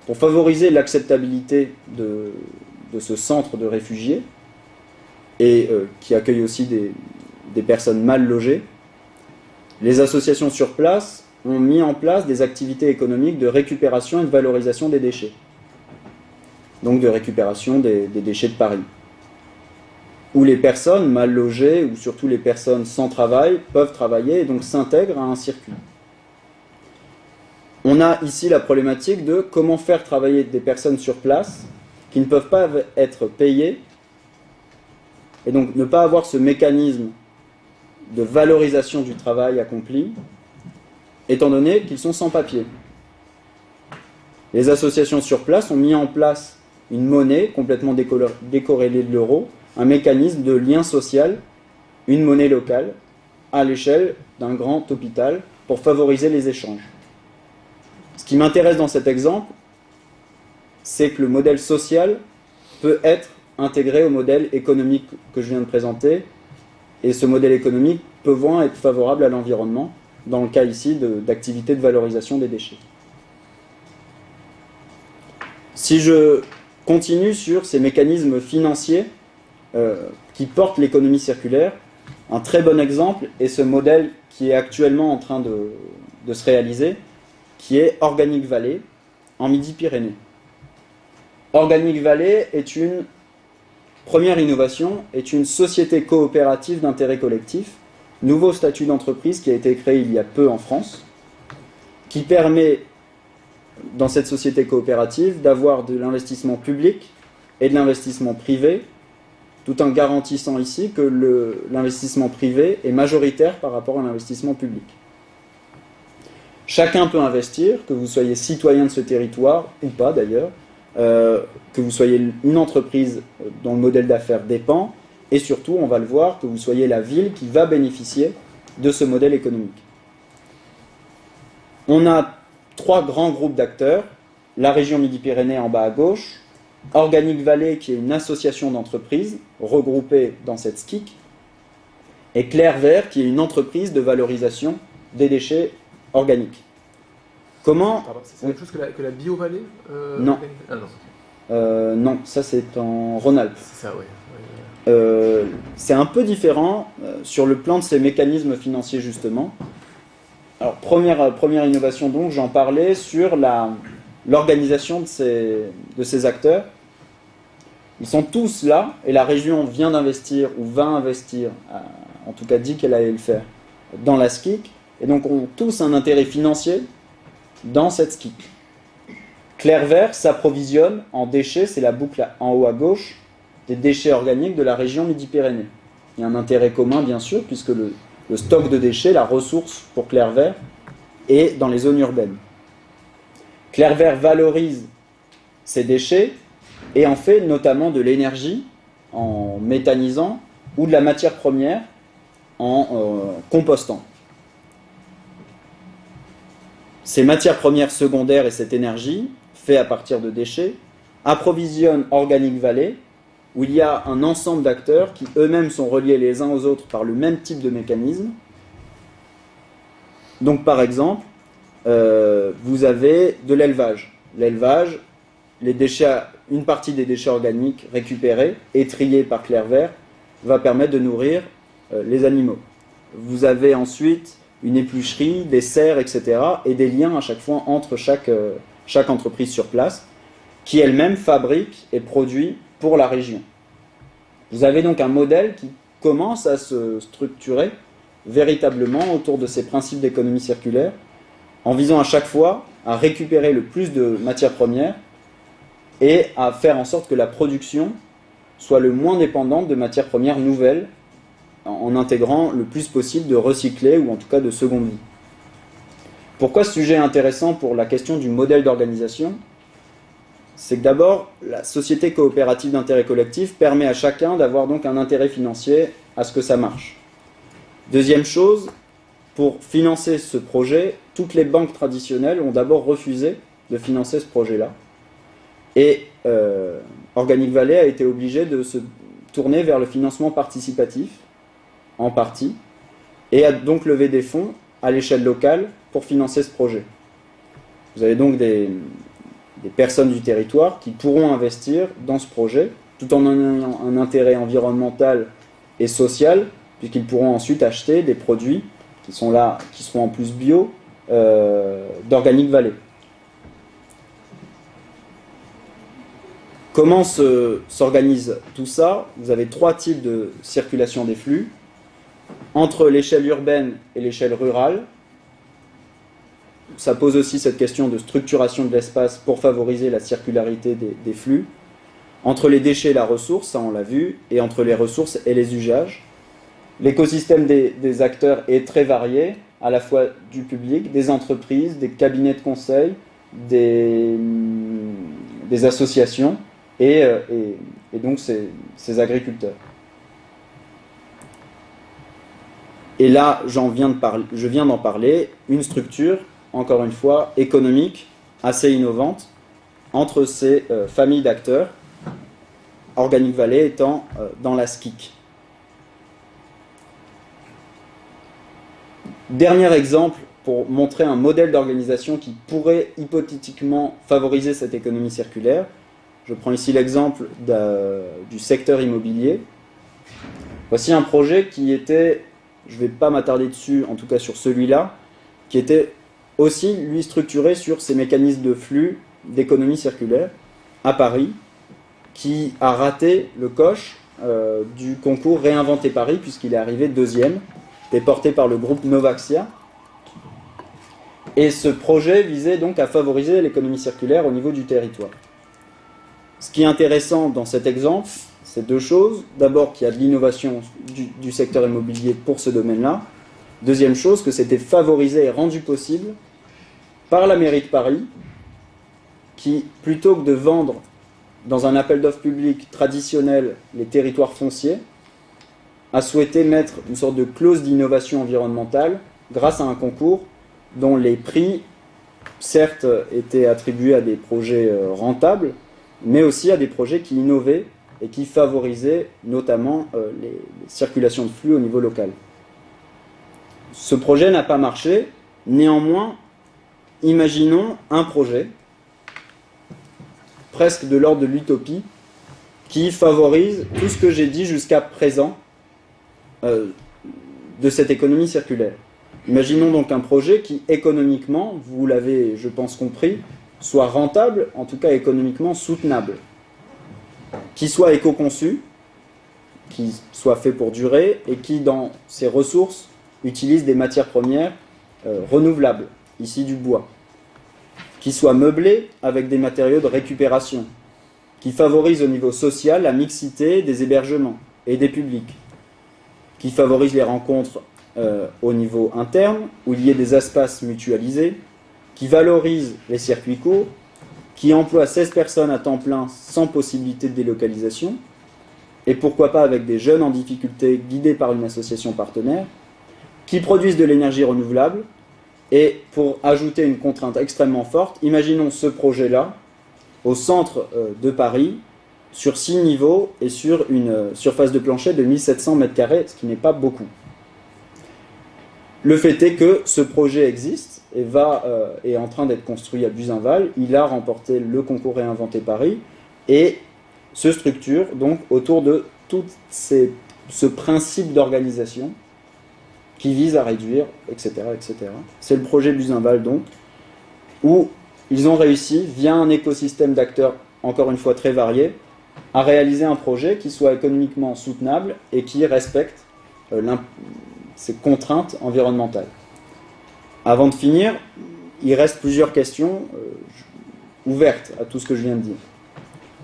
Pour favoriser l'acceptabilité de ce centre de réfugiés, et qui accueille aussi des personnes mal logées, les associations sur place ont mis en place des activités économiques de récupération et de valorisation des déchets. Donc de récupération des déchets de Paris. Où les personnes mal logées, ou surtout les personnes sans travail, peuvent travailler et donc s'intègrent à un circuit. On a ici la problématique de comment faire travailler des personnes sur place qui ne peuvent pas être payées, et donc ne pas avoir ce mécanisme de valorisation du travail accompli, étant donné qu'ils sont sans papier. Les associations sur place ont mis en place une monnaie complètement décorrélée de l'euro, un mécanisme de lien social, une monnaie locale, à l'échelle d'un grand hôpital, pour favoriser les échanges. Ce qui m'intéresse dans cet exemple, c'est que le modèle social peut être intégré au modèle économique que je viens de présenter, et ce modèle économique pouvant être favorable à l'environnement, dans le cas ici d'activités de valorisation des déchets. Si je continue sur ces mécanismes financiers qui portent l'économie circulaire, un très bon exemple est ce modèle qui est actuellement en train de se réaliser, qui est Organic Valley, en Midi-Pyrénées. Organic Valley est une première innovation, est une société coopérative d'intérêt collectif, nouveau statut d'entreprise qui a été créé il y a peu en France, qui permet, dans cette société coopérative, d'avoir de l'investissement public et de l'investissement privé, tout en garantissant ici que l'investissement privé est majoritaire par rapport à l'investissement public. Chacun peut investir, que vous soyez citoyen de ce territoire, ou pas d'ailleurs, que vous soyez une entreprise dont le modèle d'affaires dépend, et surtout, on va le voir, que vous soyez la ville qui va bénéficier de ce modèle économique. On a 3 grands groupes d'acteurs, la région Midi-Pyrénées en bas à gauche, Organic Valley qui est une association d'entreprises regroupée dans cette SCIC, et Clair Vert qui est une entreprise de valorisation des déchets organiques. Comment... C'est la même chose que la Bio-Vallée Non. Ah, non. Non, ça c'est en Rhône-Alpes. C'est ça, oui. C'est un peu différent sur le plan de ces mécanismes financiers justement. Alors première innovation donc, j'en parlais sur l'organisation de ces acteurs. Ils sont tous là et la région vient d'investir ou va investir, en tout cas dit qu'elle allait le faire, dans la SCIC et donc ont tous un intérêt financier dans cette SCIC. Clair Vert s'approvisionne en déchets, c'est la boucle en haut à gauche, des déchets organiques de la région Midi-Pyrénées. Il y a un intérêt commun, bien sûr, puisque le stock de déchets, la ressource pour Clair Vert, est dans les zones urbaines. Clair Vert valorise ces déchets et en fait notamment de l'énergie en méthanisant ou de la matière première en compostant. Ces matières premières secondaires et cette énergie, faite à partir de déchets, approvisionnent Organic Valley, où il y a un ensemble d'acteurs qui eux-mêmes sont reliés les uns aux autres par le même type de mécanisme. Donc par exemple, vous avez de l'élevage. L'élevage, une partie des déchets organiques récupérés et triés par Clair Vert va permettre de nourrir les animaux. vous avez ensuite une éplucherie, des serres, etc. et des liens à chaque fois entre chaque entreprise sur place qui elle-même fabrique et produit pour la région. Vous avez donc un modèle qui commence à se structurer véritablement autour de ces principes d'économie circulaire en visant à chaque fois à récupérer le plus de matières premières et à faire en sorte que la production soit le moins dépendante de matières premières nouvelles en intégrant le plus possible de recyclés ou en tout cas de seconde vie. Pourquoi ce sujet est intéressant pour la question du modèle d'organisation ? C'est que d'abord, la société coopérative d'intérêt collectif permet à chacun d'avoir donc un intérêt financier à ce que ça marche. Deuxième chose, pour financer ce projet, toutes les banques traditionnelles ont d'abord refusé de financer ce projet-là. Et Organic Valley a été obligé de se tourner vers le financement participatif, en partie, et a donc levé des fonds à l'échelle locale pour financer ce projet. Vous avez donc des personnes du territoire qui pourront investir dans ce projet, tout en ayant un intérêt environnemental et social, puisqu'ils pourront ensuite acheter des produits qui sont là, qui seront en plus bio, d'Organic Valley. Comment s'organise tout ça ? Vous avez 3 types de circulation des flux. Entre l'échelle urbaine et l'échelle rurale, ça pose aussi cette question de structuration de l'espace pour favoriser la circularité des flux. Entre les déchets et la ressource, ça on l'a vu, et entre les ressources et les usages. L'écosystème des acteurs est très varié, à la fois du public, des entreprises, des cabinets de conseil, des associations et donc ces agriculteurs. Et là, je viens d'en parler, une structure, encore une fois, économique, assez innovante, entre ces familles d'acteurs, Organic Valley étant dans la SCIC. Dernier exemple pour montrer un modèle d'organisation qui pourrait hypothétiquement favoriser cette économie circulaire. Je prends ici l'exemple du secteur immobilier. Voici un projet qui était, je ne vais pas m'attarder dessus, en tout cas sur celui-là, qui était aussi, lui, structuré sur ces mécanismes de flux d'économie circulaire à Paris, qui a raté le coche du concours Réinventer Paris, puisqu'il est arrivé deuxième, et porté par le groupe Novaxia. Et ce projet visait donc à favoriser l'économie circulaire au niveau du territoire. Ce qui est intéressant dans cet exemple, c'est 2 choses. D'abord, qu'il y a de l'innovation du secteur immobilier pour ce domaine-là. Deuxième chose, que c'était favorisé et rendu possible par la mairie de Paris, qui, plutôt que de vendre dans un appel d'offres public traditionnel les territoires fonciers, a souhaité mettre une sorte de clause d'innovation environnementale grâce à un concours dont les prix, certes, étaient attribués à des projets rentables, mais aussi à des projets qui innovaient et qui favorisaient notamment les circulations de flux au niveau local. Ce projet n'a pas marché, néanmoins, imaginons un projet, presque de l'ordre de l'utopie, qui favorise tout ce que j'ai dit jusqu'à présent de cette économie circulaire. Imaginons donc un projet qui, économiquement, vous l'avez, je pense, compris, soit rentable, en tout cas économiquement soutenable, qui soit éco-conçu, qui soit fait pour durer, et qui, dans ses ressources, utilise des matières premières renouvelables, ici du bois, qui soit meublé avec des matériaux de récupération, qui favorise au niveau social la mixité des hébergements et des publics, qui favorise les rencontres au niveau interne, où il y ait des espaces mutualisés, qui valorise les circuits courts, qui emploie 16 personnes à temps plein sans possibilité de délocalisation, et pourquoi pas avec des jeunes en difficulté guidés par une association partenaire, qui produisent de l'énergie renouvelable. Et pour ajouter une contrainte extrêmement forte, imaginons ce projet-là au centre de Paris, sur 6 niveaux et sur une surface de plancher de 1700 m², ce qui n'est pas beaucoup. Le fait est que ce projet existe et est en train d'être construit à Buzenval. Il a remporté le concours Réinventer Paris et se structure donc autour de tout ce principe d'organisation qui vise à réduire, etc. etc. C'est le projet Buzenwald, donc, où ils ont réussi, via un écosystème d'acteurs, encore une fois très variés, à réaliser un projet qui soit économiquement soutenable et qui respecte ces contraintes environnementales. Avant de finir, il reste plusieurs questions ouvertes à tout ce que je viens de dire.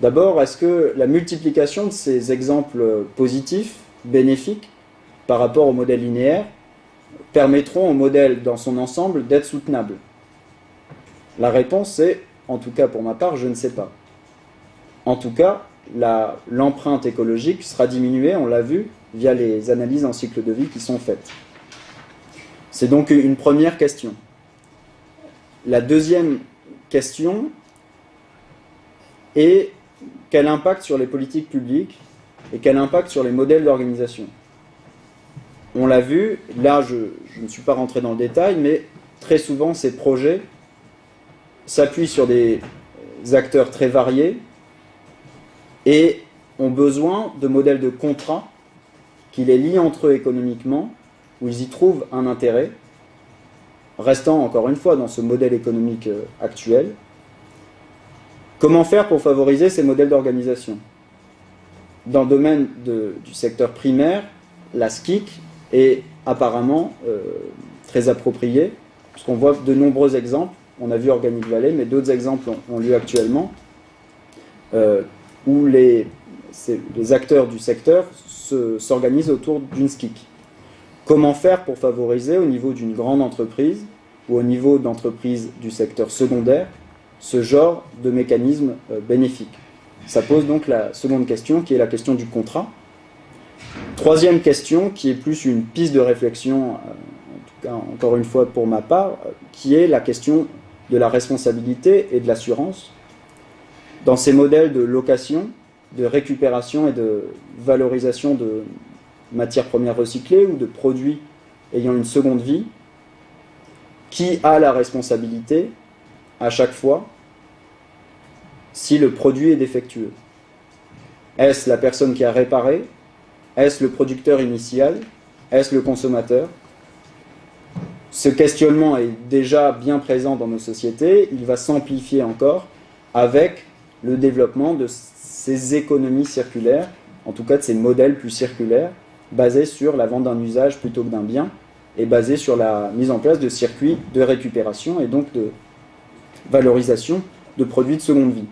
D'abord, est-ce que la multiplication de ces exemples positifs, bénéfiques, par rapport au modèle linéaire, permettront au modèle dans son ensemble d'être soutenable? La réponse est, en tout cas pour ma part, je ne sais pas. En tout cas, l'empreinte écologique sera diminuée, on l'a vu, via les analyses en cycle de vie qui sont faites. C'est donc une première question. La deuxième question est quel impact sur les politiques publiques et quel impact sur les modèles d'organisation. On l'a vu, là je ne suis pas rentré dans le détail, mais très souvent ces projets s'appuient sur des acteurs très variés et ont besoin de modèles de contrat qui les lient entre eux économiquement, où ils y trouvent un intérêt, restant encore une fois dans ce modèle économique actuel. Comment faire pour favoriser ces modèles d'organisation? Dans le domaine du secteur primaire, la SCIC est apparemment très appropriée, puisqu'on voit de nombreux exemples. On a vu Organic Valley, mais d'autres exemples ont lieu actuellement, où les acteurs du secteur s'organisent autour d'une SCIC. Comment faire pour favoriser au niveau d'une grande entreprise ou au niveau d'entreprises du secteur secondaire ce genre de mécanisme bénéfique? Ça pose donc la seconde question, qui est la question du contrat. Troisième question, qui est plus une piste de réflexion, en tout cas encore une fois pour ma part, qui est la question de la responsabilité et de l'assurance. Dans ces modèles de location, de récupération et de valorisation de matières premières recyclées ou de produits ayant une seconde vie, qui a la responsabilité à chaque fois si le produit est défectueux? Est-ce la personne qui a réparé? Est-ce le producteur initial? Est-ce le consommateur? Ce questionnement est déjà bien présent dans nos sociétés, il va s'amplifier encore avec le développement de ces économies circulaires, en tout cas de ces modèles plus circulaires, basés sur la vente d'un usage plutôt que d'un bien, et basés sur la mise en place de circuits de récupération et donc de valorisation de produits de seconde vie.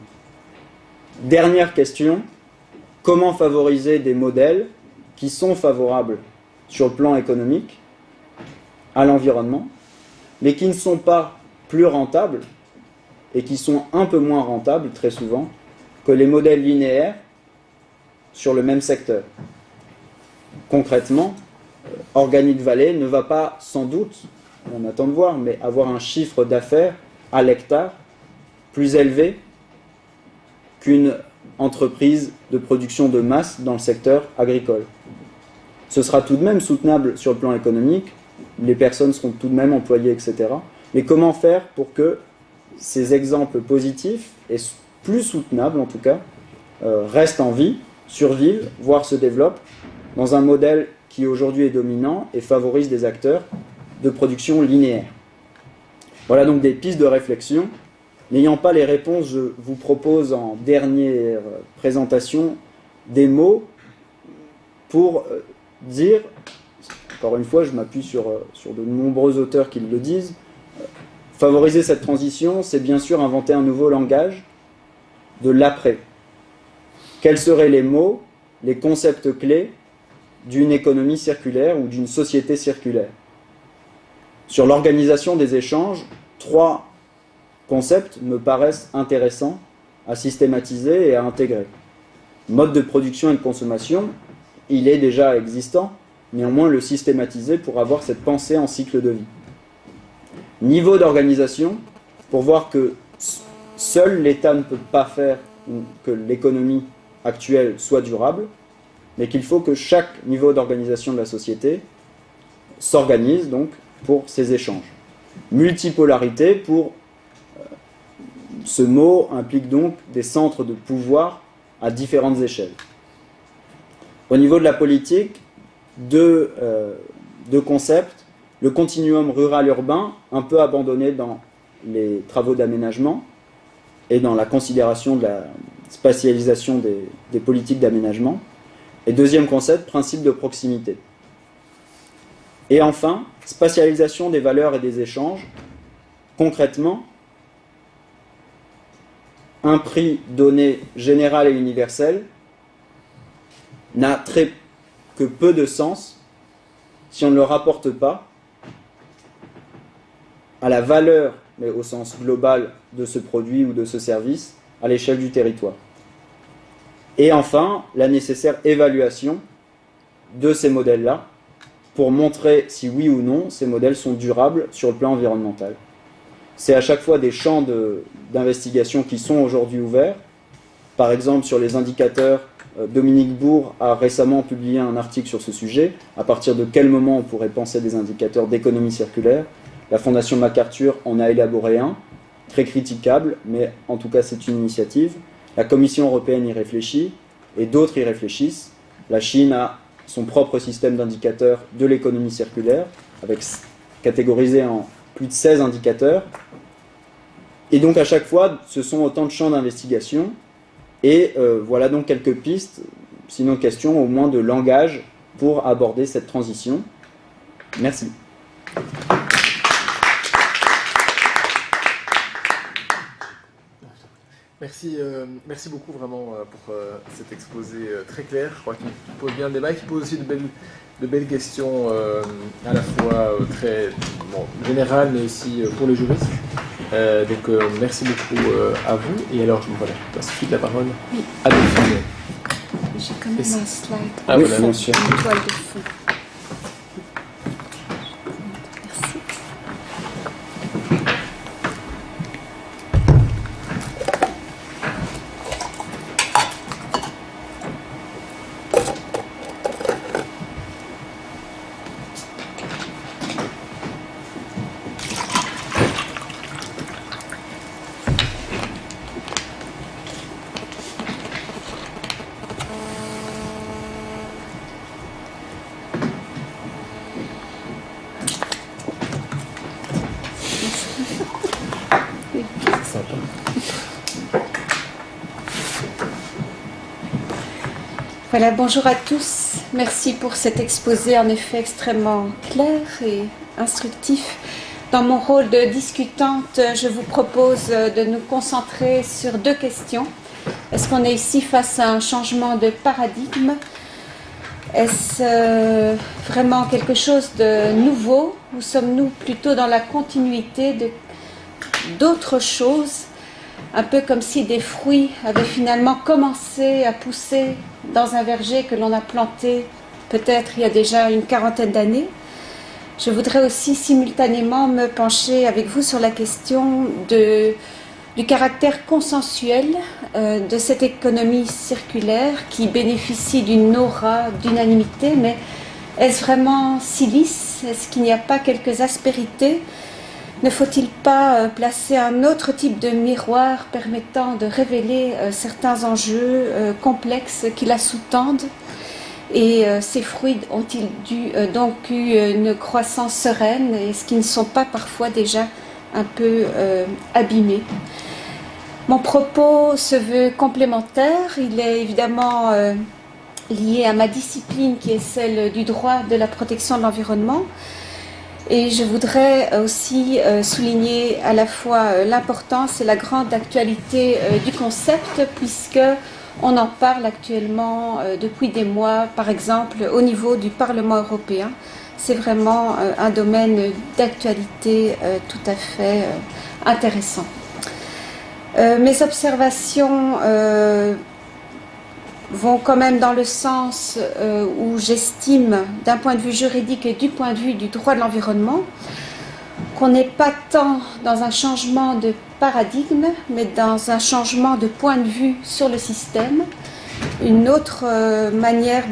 Dernière question, comment favoriser des modèles qui sont favorables sur le plan économique à l'environnement, mais qui ne sont pas plus rentables et qui sont un peu moins rentables très souvent que les modèles linéaires sur le même secteur. Concrètement, Organic Valley ne va pas, sans doute, on attend de voir, mais avoir un chiffre d'affaires à l'hectare plus élevé qu'une entreprise de production de masse dans le secteur agricole. Ce sera tout de même soutenable sur le plan économique, les personnes seront tout de même employées, etc. Mais comment faire pour que ces exemples positifs, et plus soutenables en tout cas, restent en vie, survivent, voire se développent, dans un modèle qui aujourd'hui est dominant et favorise des acteurs de production linéaire. Voilà donc des pistes de réflexion. N'ayant pas les réponses, je vous propose en dernière présentation des mots pour dire, encore une fois je m'appuie sur de nombreux auteurs qui le disent, favoriser cette transition, c'est bien sûr inventer un nouveau langage de l'après. Quels seraient les mots, les concepts clés d'une économie circulaire ou d'une société circulaire? Sur l'organisation des échanges, 3 concepts me paraissent intéressants à systématiser et à intégrer. Mode de production et de consommation, il est déjà existant, néanmoins le systématiser pour avoir cette pensée en cycle de vie. Niveau d'organisation, pour voir que seul l'État ne peut pas faire que l'économie actuelle soit durable, mais qu'il faut que chaque niveau d'organisation de la société s'organise donc pour ces échanges. Multipolarité, pour ce mot implique donc des centres de pouvoir à différentes échelles. Au niveau de la politique, 2 deux concepts. Le continuum rural-urbain, un peu abandonné dans les travaux d'aménagement et dans la considération de la spatialisation des politiques d'aménagement. Et deuxième concept, principe de proximité. Et enfin, spatialisation des valeurs et des échanges. Concrètement, un prix donné général et universel n'a que peu de sens si on ne le rapporte pas à la valeur, mais au sens global, de ce produit ou de ce service à l'échelle du territoire. Et enfin, la nécessaire évaluation de ces modèles-là pour montrer si oui ou non ces modèles sont durables sur le plan environnemental. C'est à chaque fois des champs d'investigation qui sont aujourd'hui ouverts. Par exemple, sur les indicateurs, Dominique Bourg a récemment publié un article sur ce sujet. À partir de quel moment on pourrait penser des indicateurs d'économie circulaire? La Fondation MacArthur en a élaboré un, très critiquable, mais en tout cas c'est une initiative. La Commission européenne y réfléchit, et d'autres y réfléchissent. La Chine a son propre système d'indicateurs de l'économie circulaire, catégorisé en plus de 16 indicateurs. Et donc à chaque fois, ce sont autant de champs d'investigation. Et voilà donc quelques pistes, sinon questions au moins de langage, pour aborder cette transition. Merci. Merci beaucoup vraiment pour cet exposé très clair. Je crois qu'il pose bien le débat, qui pose aussi de belles questions à la fois très générales, mais aussi pour les juristes. Donc merci beaucoup à vous. Et alors, voilà, je passe tout de suite la parole à Delphine. J'ai quand même un slide. Ah, oui, voilà. bien sûr. Une toile de fond. Merci. Voilà, bonjour à tous. Merci pour cet exposé en effet extrêmement clair et instructif. Dans mon rôle de discutante, je vous propose de nous concentrer sur deux questions. Est-ce qu'on est ici face à un changement de paradigme? Est-ce vraiment quelque chose de nouveau ou sommes-nous plutôt dans la continuité d'autres choses? Un peu comme si des fruits avaient finalement commencé à pousser dans un verger que l'on a planté peut-être il y a déjà une quarantaine d'années. Je voudrais aussi simultanément me pencher avec vous sur la question du caractère consensuel de cette économie circulaire qui bénéficie d'une aura d'unanimité, mais est-ce vraiment si lisse? Est-ce qu'il n'y a pas quelques aspérités? Ne faut-il pas placer un autre type de miroir permettant de révéler certains enjeux complexes qui la sous-tendent? Et ces fruits ont-ils donc eu une croissance sereine? Est-ce qu'ils ne sont pas parfois déjà un peu abîmés? Mon propos se veut complémentaire. Il est évidemment lié à ma discipline qui est celle du droit de la protection de l'environnement. Et je voudrais aussi souligner à la fois l'importance et la grande actualité du concept, puisque on en parle actuellement depuis des mois, par exemple au niveau du Parlement européen. C'est vraiment un domaine d'actualité tout à fait intéressant. Mes observations vont quand même dans le sens où j'estime, d'un point de vue juridique et du point de vue du droit de l'environnement, qu'on n'est pas tant dans un changement de paradigme, mais dans un changement de point de vue sur le système, une autre manière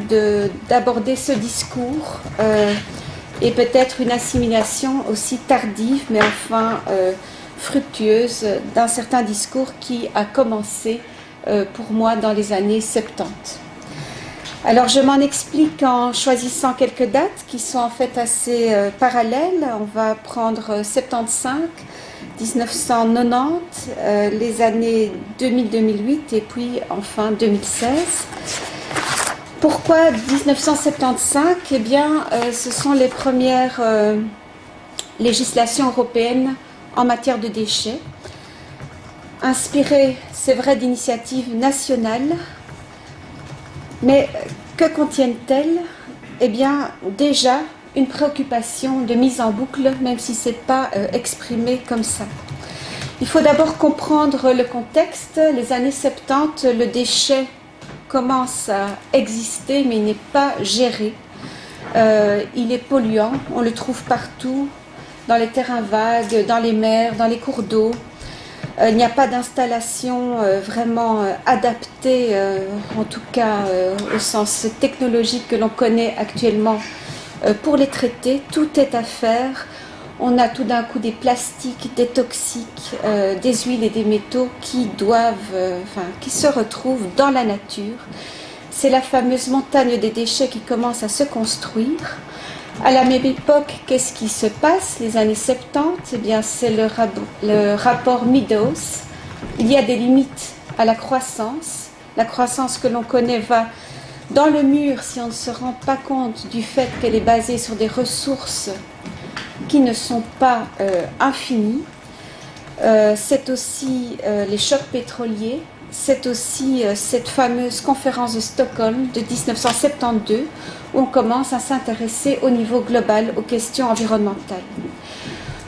d'aborder ce discours et peut-être une assimilation aussi tardive, mais enfin fructueuse d'un certain discours qui a commencé pour moi dans les années 70. Alors je m'en explique en choisissant quelques dates qui sont en fait assez parallèles. On va prendre 75, 1990, les années 2000-2008 et puis enfin 2016. Pourquoi 1975? Eh bien, ce sont les premières législations européennes en matière de déchets, inspirées, c'est vrai, d'initiatives nationales. Mais que contiennent-elles? Eh bien, déjà, une préoccupation de mise en boucle, même si ce n'est pas exprimé comme ça. Il faut d'abord comprendre le contexte. Les années 70, le déchet commence à exister, mais il n'est pas géré. Il est polluant, on le trouve partout, dans les terrains vagues, dans les mers, dans les cours d'eau. Il n'y a pas d'installation vraiment adaptée, en tout cas au sens technologique que l'on connaît actuellement, pour les traiter. Tout est à faire. On a tout d'un coup des plastiques, des toxiques, des huiles et des métaux qui qui se retrouvent dans la nature. C'est la fameuse montagne des déchets qui commence à se construire. À la même époque, qu'est-ce qui se passe? Les années 70, eh bien, c'est le rapport Meadows. Il y a des limites à la croissance. La croissance que l'on connaît va dans le mur si on ne se rend pas compte du fait qu'elle est basée sur des ressources qui ne sont pas infinies. C'est aussi les chocs pétroliers. C'est aussi cette fameuse conférence de Stockholm de 1972 où on commence à s'intéresser au niveau global aux questions environnementales.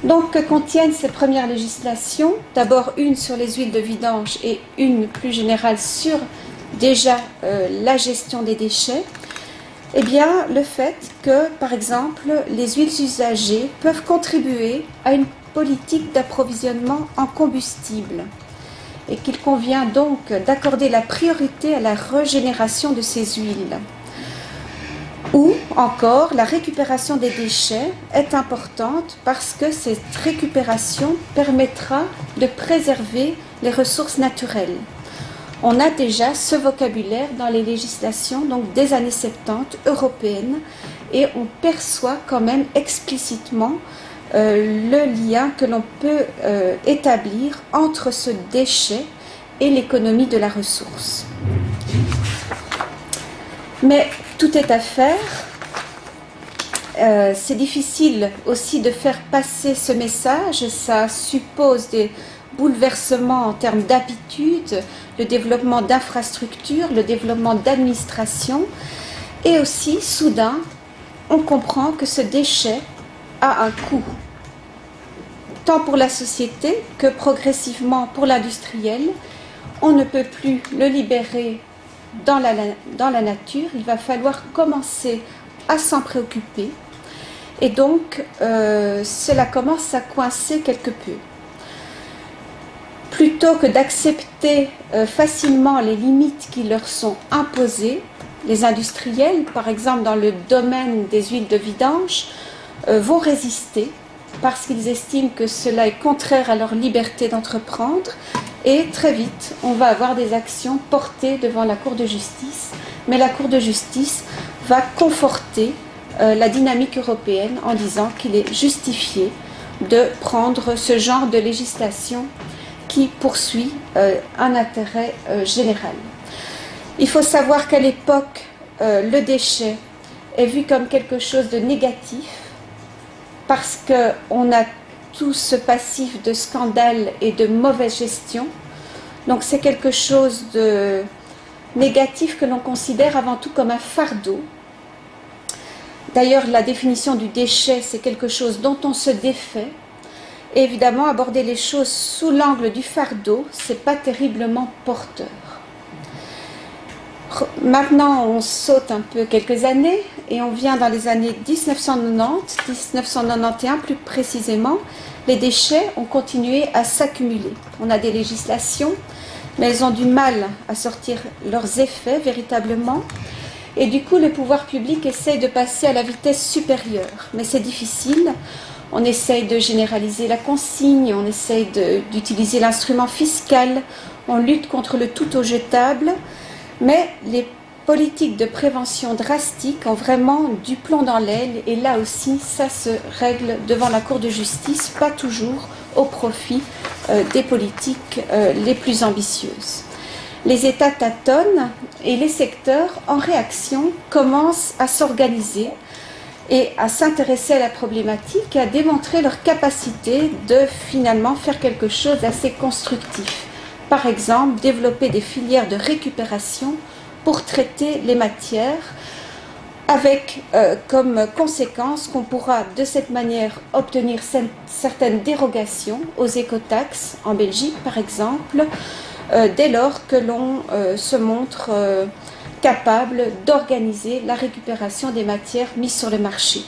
Donc, que contiennent ces premières législations? D'abord, une sur les huiles de vidange et une plus générale sur déjà la gestion des déchets. Eh bien, le fait que, par exemple, les huiles usagées peuvent contribuer à une politique d'approvisionnement en combustible et qu'il convient donc d'accorder la priorité à la régénération de ces huiles. Ou encore, la récupération des déchets est importante parce que cette récupération permettra de préserver les ressources naturelles. On a déjà ce vocabulaire dans les législations donc des années 70 européennes et on perçoit quand même explicitement le lien que l'on peut établir entre ce déchet et l'économie de la ressource. Mais tout est à faire. C'est difficile aussi de faire passer ce message. Ça suppose des bouleversements en termes d'habitudes, le développement d'infrastructures, le développement d'administration. Et aussi, soudain, on comprend que ce déchet a un coût, tant pour la société que progressivement pour l'industriel. On ne peut plus le libérer dans la nature, il va falloir commencer à s'en préoccuper. Et donc, cela commence à coincer quelque peu. Plutôt que d'accepter facilement les limites qui leur sont imposées, les industriels, par exemple dans le domaine des huiles de vidange, vont résister parce qu'ils estiment que cela est contraire à leur liberté d'entreprendre et très vite on va avoir des actions portées devant la Cour de justice, mais la Cour de justice va conforter la dynamique européenne en disant qu'il est justifié de prendre ce genre de législation qui poursuit un intérêt général. Il faut savoir qu'à l'époque, le déchet est vu comme quelque chose de négatif parce qu'on a tout ce passif de scandale et de mauvaise gestion. Donc c'est quelque chose de négatif que l'on considère avant tout comme un fardeau. D'ailleurs, la définition du déchet, c'est quelque chose dont on se défait. Et évidemment, aborder les choses sous l'angle du fardeau, c'est pas terriblement porteur. Maintenant, on saute un peu quelques années et on vient dans les années 1990, 1991 plus précisément. Les déchets ont continué à s'accumuler. On a des législations, mais elles ont du mal à sortir leurs effets véritablement. Et du coup, le pouvoir public essaye de passer à la vitesse supérieure. Mais c'est difficile. On essaye de généraliser la consigne, on essaye d'utiliser l'instrument fiscal, on lutte contre le tout au jetable. Mais les politiques de prévention drastiques ont vraiment du plomb dans l'aile et là aussi, ça se règle devant la Cour de justice, pas toujours au profit des politiques les plus ambitieuses. Les États tâtonnent et les secteurs, en réaction, commencent à s'organiser et à s'intéresser à la problématique et à démontrer leur capacité de finalement faire quelque chose d'assez constructif. Par exemple, développer des filières de récupération pour traiter les matières, avec comme conséquence qu'on pourra de cette manière obtenir certaines dérogations aux écotaxes en Belgique, par exemple, dès lors que l'on se montre capable d'organiser la récupération des matières mises sur le marché.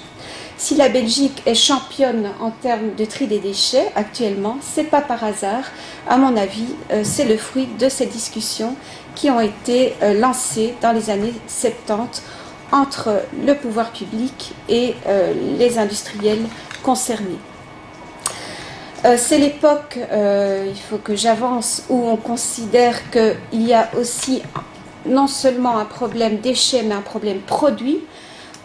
Si la Belgique est championne en termes de tri des déchets actuellement, ce n'est pas par hasard. À mon avis, c'est le fruit de ces discussions qui ont été lancées dans les années 70 entre le pouvoir public et les industriels concernés. C'est l'époque, il faut que j'avance, où on considère qu'il y a aussi non seulement un problème déchet, mais un problème produit.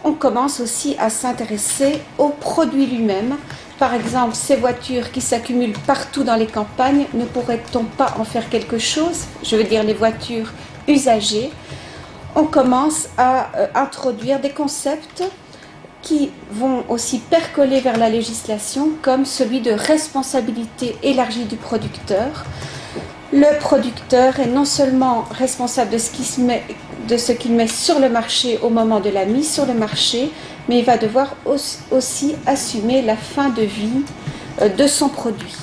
On commence aussi à s'intéresser au produit lui-même. Par exemple, ces voitures qui s'accumulent partout dans les campagnes, ne pourrait-on pas en faire quelque chose? Je veux dire les voitures usagées. On commence à introduire des concepts qui vont aussi percoler vers la législation, comme celui de responsabilité élargie du producteur. Le producteur est non seulement responsable de ce qu'il met sur le marché au moment de la mise sur le marché, mais il va devoir aussi assumer la fin de vie de son produit.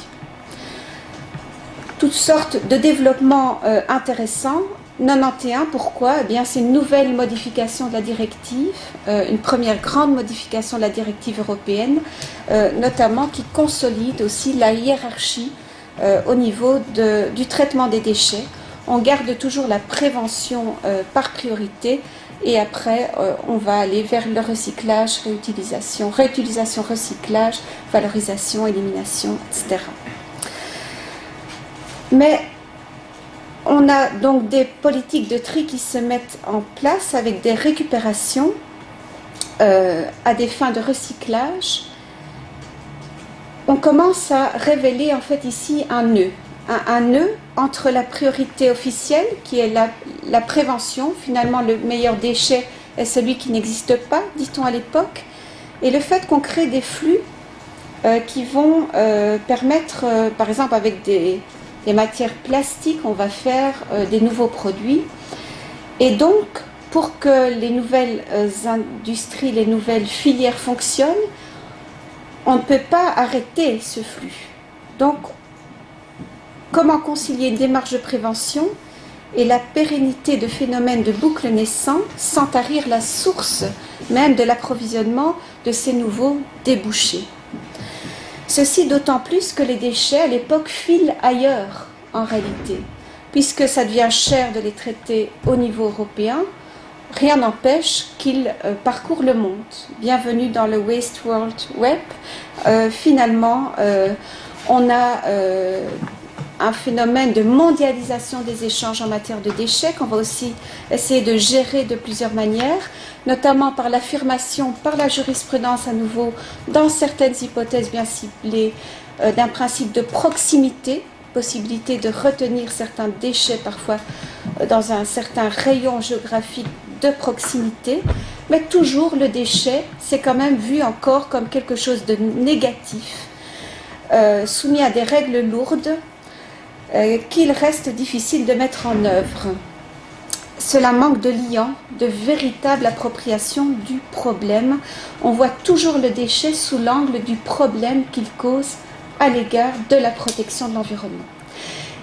Toutes sortes de développements intéressants. 91, pourquoi? Eh bien, c'est une nouvelle modification de la directive, une première grande modification de la directive européenne, notamment qui consolide aussi la hiérarchie au niveau du traitement des déchets. On garde toujours la prévention par priorité et après on va aller vers le recyclage, réutilisation, recyclage, valorisation, élimination, etc. Mais on a donc des politiques de tri qui se mettent en place avec des récupérations à des fins de recyclage. On commence à révéler en fait ici un nœud. Un nœud entre la priorité officielle qui est la prévention, finalement le meilleur déchet est celui qui n'existe pas, dit-on à l'époque, et le fait qu'on crée des flux qui vont permettre, par exemple avec des matières plastiques, on va faire des nouveaux produits. Et donc, pour que les nouvelles industries, les nouvelles filières fonctionnent, on ne peut pas arrêter ce flux. Donc, comment concilier une démarche de prévention et la pérennité de phénomènes de boucles naissants sans tarir la source même de l'approvisionnement de ces nouveaux débouchés? Ceci d'autant plus que les déchets à l'époque filent ailleurs en réalité, puisque ça devient cher de les traiter au niveau européen. Rien n'empêche qu'ils parcourent le monde. Bienvenue dans le Waste World Web. Finalement, on a un phénomène de mondialisation des échanges en matière de déchets qu'on va aussi essayer de gérer de plusieurs manières, notamment par l'affirmation, par la jurisprudence à nouveau, dans certaines hypothèses bien ciblées, d'un principe de proximité, possibilité de retenir certains déchets parfois dans un certain rayon géographique de proximité, mais toujours le déchet, c'est quand même vu encore comme quelque chose de négatif, soumis à des règles lourdes, qu'il reste difficile de mettre en œuvre. Cela manque de liant, de véritable appropriation du problème. On voit toujours le déchet sous l'angle du problème qu'il cause à l'égard de la protection de l'environnement.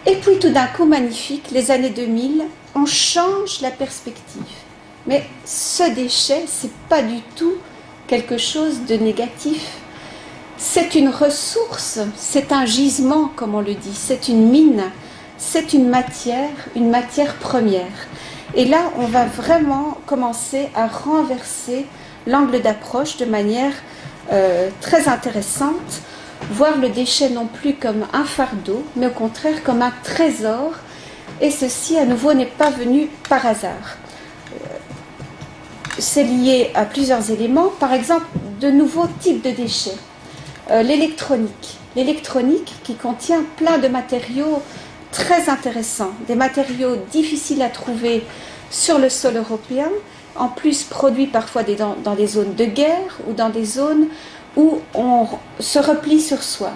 Et puis tout d'un coup, magnifique, les années 2000, on change la perspective. Mais ce déchet, ce n'est pas du tout quelque chose de négatif. C'est une ressource, c'est un gisement, comme on le dit, c'est une mine, c'est une matière première. Et là, on va vraiment commencer à renverser l'angle d'approche de manière très intéressante, voir le déchet non plus comme un fardeau, mais au contraire comme un trésor. Et ceci, à nouveau, n'est pas venu par hasard. c'est lié à plusieurs éléments. Par exemple, de nouveaux types de déchets. L'électronique. L'électronique qui contient plein de matériaux très intéressants, des matériaux difficiles à trouver sur le sol européen, en plus produits parfois dans des zones de guerre ou dans des zones où on se replie sur soi.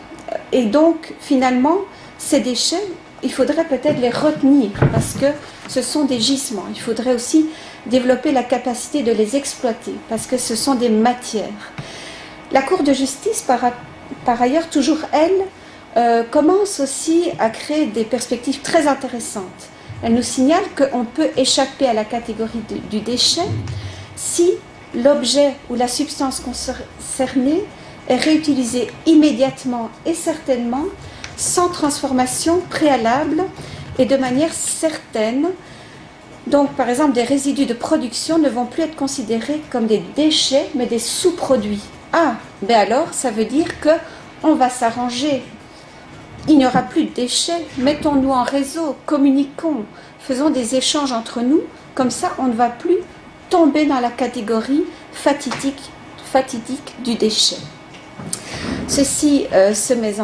Et donc, finalement, ces déchets, il faudrait peut-être les retenir parce que ce sont des gisements. Il faudrait aussi développer la capacité de les exploiter parce que ce sont des matières. La Cour de justice, par ailleurs, toujours elle, commence aussi à créer des perspectives très intéressantes. Elle nous signale qu'on peut échapper à la catégorie du déchet si l'objet ou la substance concernée est réutilisée immédiatement et certainement, sans transformation préalable et de manière certaine. Donc, par exemple, des résidus de production ne vont plus être considérés comme des déchets, mais des sous-produits. Ah, ben alors, ça veut dire qu'on va s'arranger. Il n'y aura plus de déchets, mettons-nous en réseau, communiquons, faisons des échanges entre nous, comme ça on ne va plus tomber dans la catégorie fatidique du déchet. Ceci se met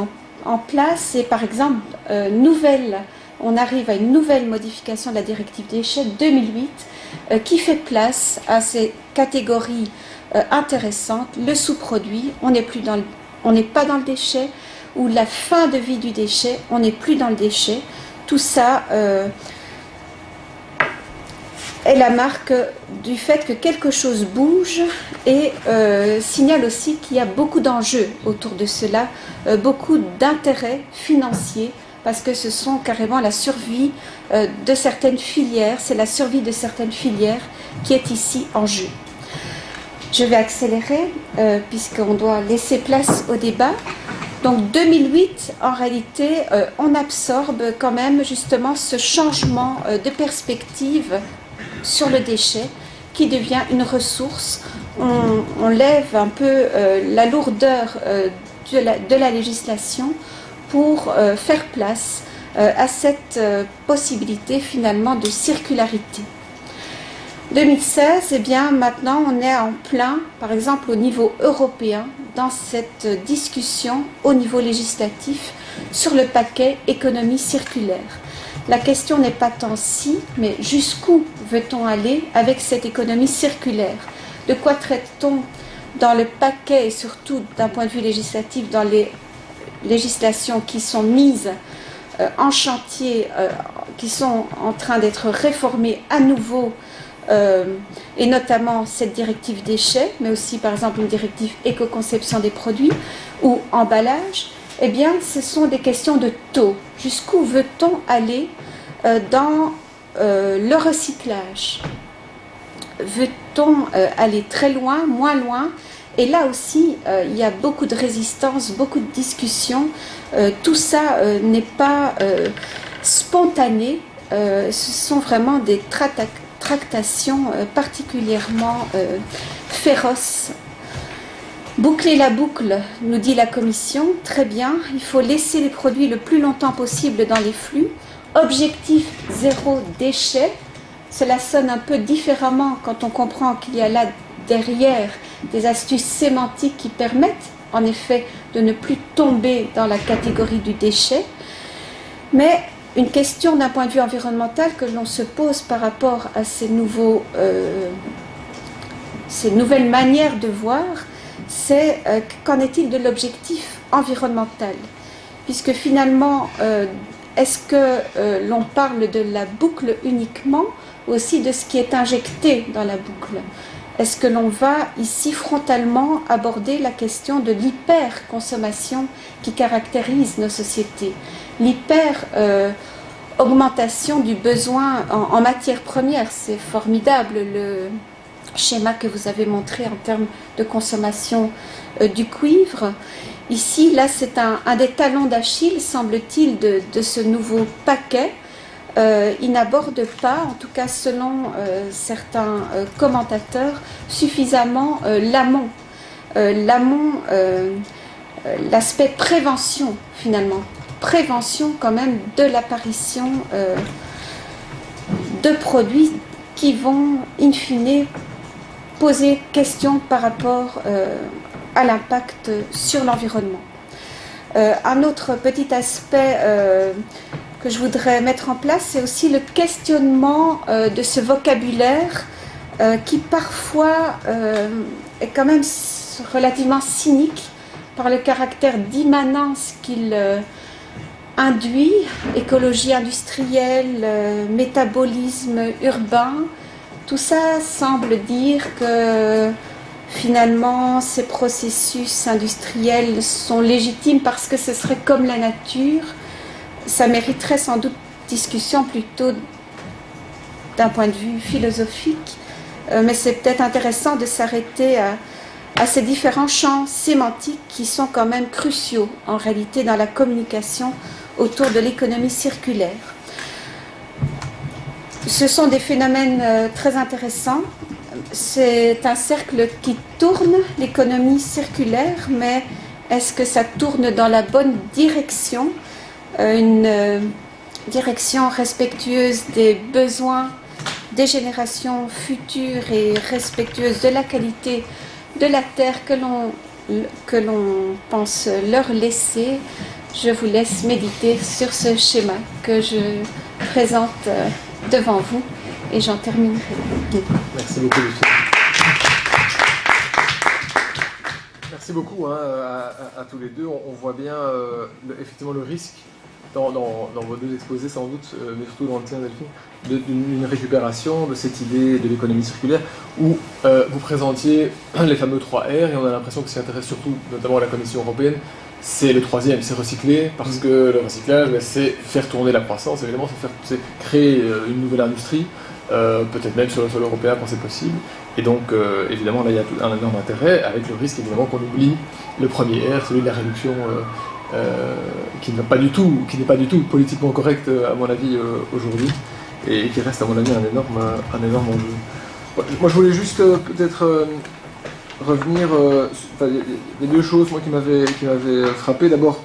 en place et par exemple, on arrive à une nouvelle modification de la directive déchets 2008 qui fait place à ces catégories intéressantes, le sous-produit, on n'est pas dans le déchet, ou la fin de vie du déchet, on n'est plus dans le déchet. Tout ça est la marque du fait que quelque chose bouge et signale aussi qu'il y a beaucoup d'enjeux autour de cela, beaucoup d'intérêts financiers, parce que ce sont carrément la survie de certaines filières, c'est la survie de certaines filières qui est ici en jeu. Je vais accélérer puisqu'on doit laisser place au débat. Donc 2008, en réalité, on absorbe quand même justement ce changement de perspective sur le déchet qui devient une ressource. On lève un peu la lourdeur de la législation pour faire place à cette possibilité finalement de circularité. 2016, eh bien maintenant on est en plein, par exemple au niveau européen, dans cette discussion au niveau législatif sur le paquet économie circulaire. La question n'est pas tant si, mais jusqu'où veut-on aller avec cette économie circulaire? De quoi traite-t-on dans le paquet et surtout d'un point de vue législatif dans les législations qui sont mises en chantier, qui sont en train d'être réformées à nouveau, et notamment cette directive déchets, mais aussi par exemple une directive éco-conception des produits ou emballage, eh bien ce sont des questions de taux. Jusqu'où veut-on aller dans le recyclage? Veut-on aller très loin, moins loin? Et là aussi, il y a beaucoup de résistance, beaucoup de discussions. Tout ça n'est pas spontané. Ce sont vraiment des tractations particulièrement féroces. Boucler la boucle, nous dit la Commission, très bien, il faut laisser les produits le plus longtemps possible dans les flux. Objectif zéro déchet, cela sonne un peu différemment quand on comprend qu'il y a là derrière des astuces sémantiques qui permettent en effet de ne plus tomber dans la catégorie du déchet. Mais une question d'un point de vue environnemental que l'on se pose par rapport à ces nouvelles manières de voir, c'est qu'en est-il de l'objectif environnemental? Puisque finalement, est-ce que l'on parle de la boucle uniquement ou aussi de ce qui est injecté dans la boucle? Est-ce que l'on va ici frontalement aborder la question l'hyper-consommation qui caractérise nos sociétés? L'hyper-augmentation du besoin en matières premières, c'est formidable le schéma que vous avez montré en termes de consommation du cuivre. Ici, là, c'est un des talons d'Achille, semble-t-il, de ce nouveau paquet. Il n'aborde pas, en tout cas selon certains commentateurs, suffisamment l'amont. L'aspect prévention, finalement. Prévention, quand même, de l'apparition de produits qui vont, in fine, poser question par rapport à l'impact sur l'environnement. Un autre petit aspect que je voudrais mettre en place, c'est aussi le questionnement de ce vocabulaire qui parfois est quand même relativement cynique par le caractère d'immanence qu'il induit, écologie industrielle, métabolisme urbain. Tout ça semble dire que finalement ces processus industriels sont légitimes parce que ce serait comme la nature. Ça mériterait sans doute discussion plutôt d'un point de vue philosophique, mais c'est peut-être intéressant de s'arrêter à ces différents champs sémantiques qui sont quand même cruciaux en réalité dans la communication autour de l'économie circulaire. Ce sont des phénomènes très intéressants. C'est un cercle qui tourne, l'économie circulaire, mais est-ce que ça tourne dans la bonne direction? Une direction respectueuse des besoins des générations futures et respectueuse de la qualité de la terre que l'on pense leur laisser. Je vous laisse méditer sur ce schéma que je présente devant vous et j'en terminerai. Merci beaucoup, Lucie. Merci beaucoup à tous les deux. On voit bien effectivement le risque dans vos deux exposés sans doute, mais surtout dans le tien Delphine, d'une récupération de cette idée de l'économie circulaire où vous présentiez les fameux 3 R et on a l'impression que ce qui intéresse surtout notamment la Commission européenne, c'est le troisième, c'est recycler, parce que le recyclage, c'est faire tourner la croissance, évidemment, c'est créer une nouvelle industrie, peut-être même sur le sol européen quand c'est possible. Et donc, évidemment, là, il y a un énorme intérêt, avec le risque, évidemment, qu'on oublie le premier R, celui de la réduction, qui n'est pas du tout politiquement correct, à mon avis, aujourd'hui, et qui reste, à mon avis, un énorme enjeu. Moi, je voulais juste, peut-être... revenir, il y a 2 choses moi, qui m'avaient frappé. D'abord,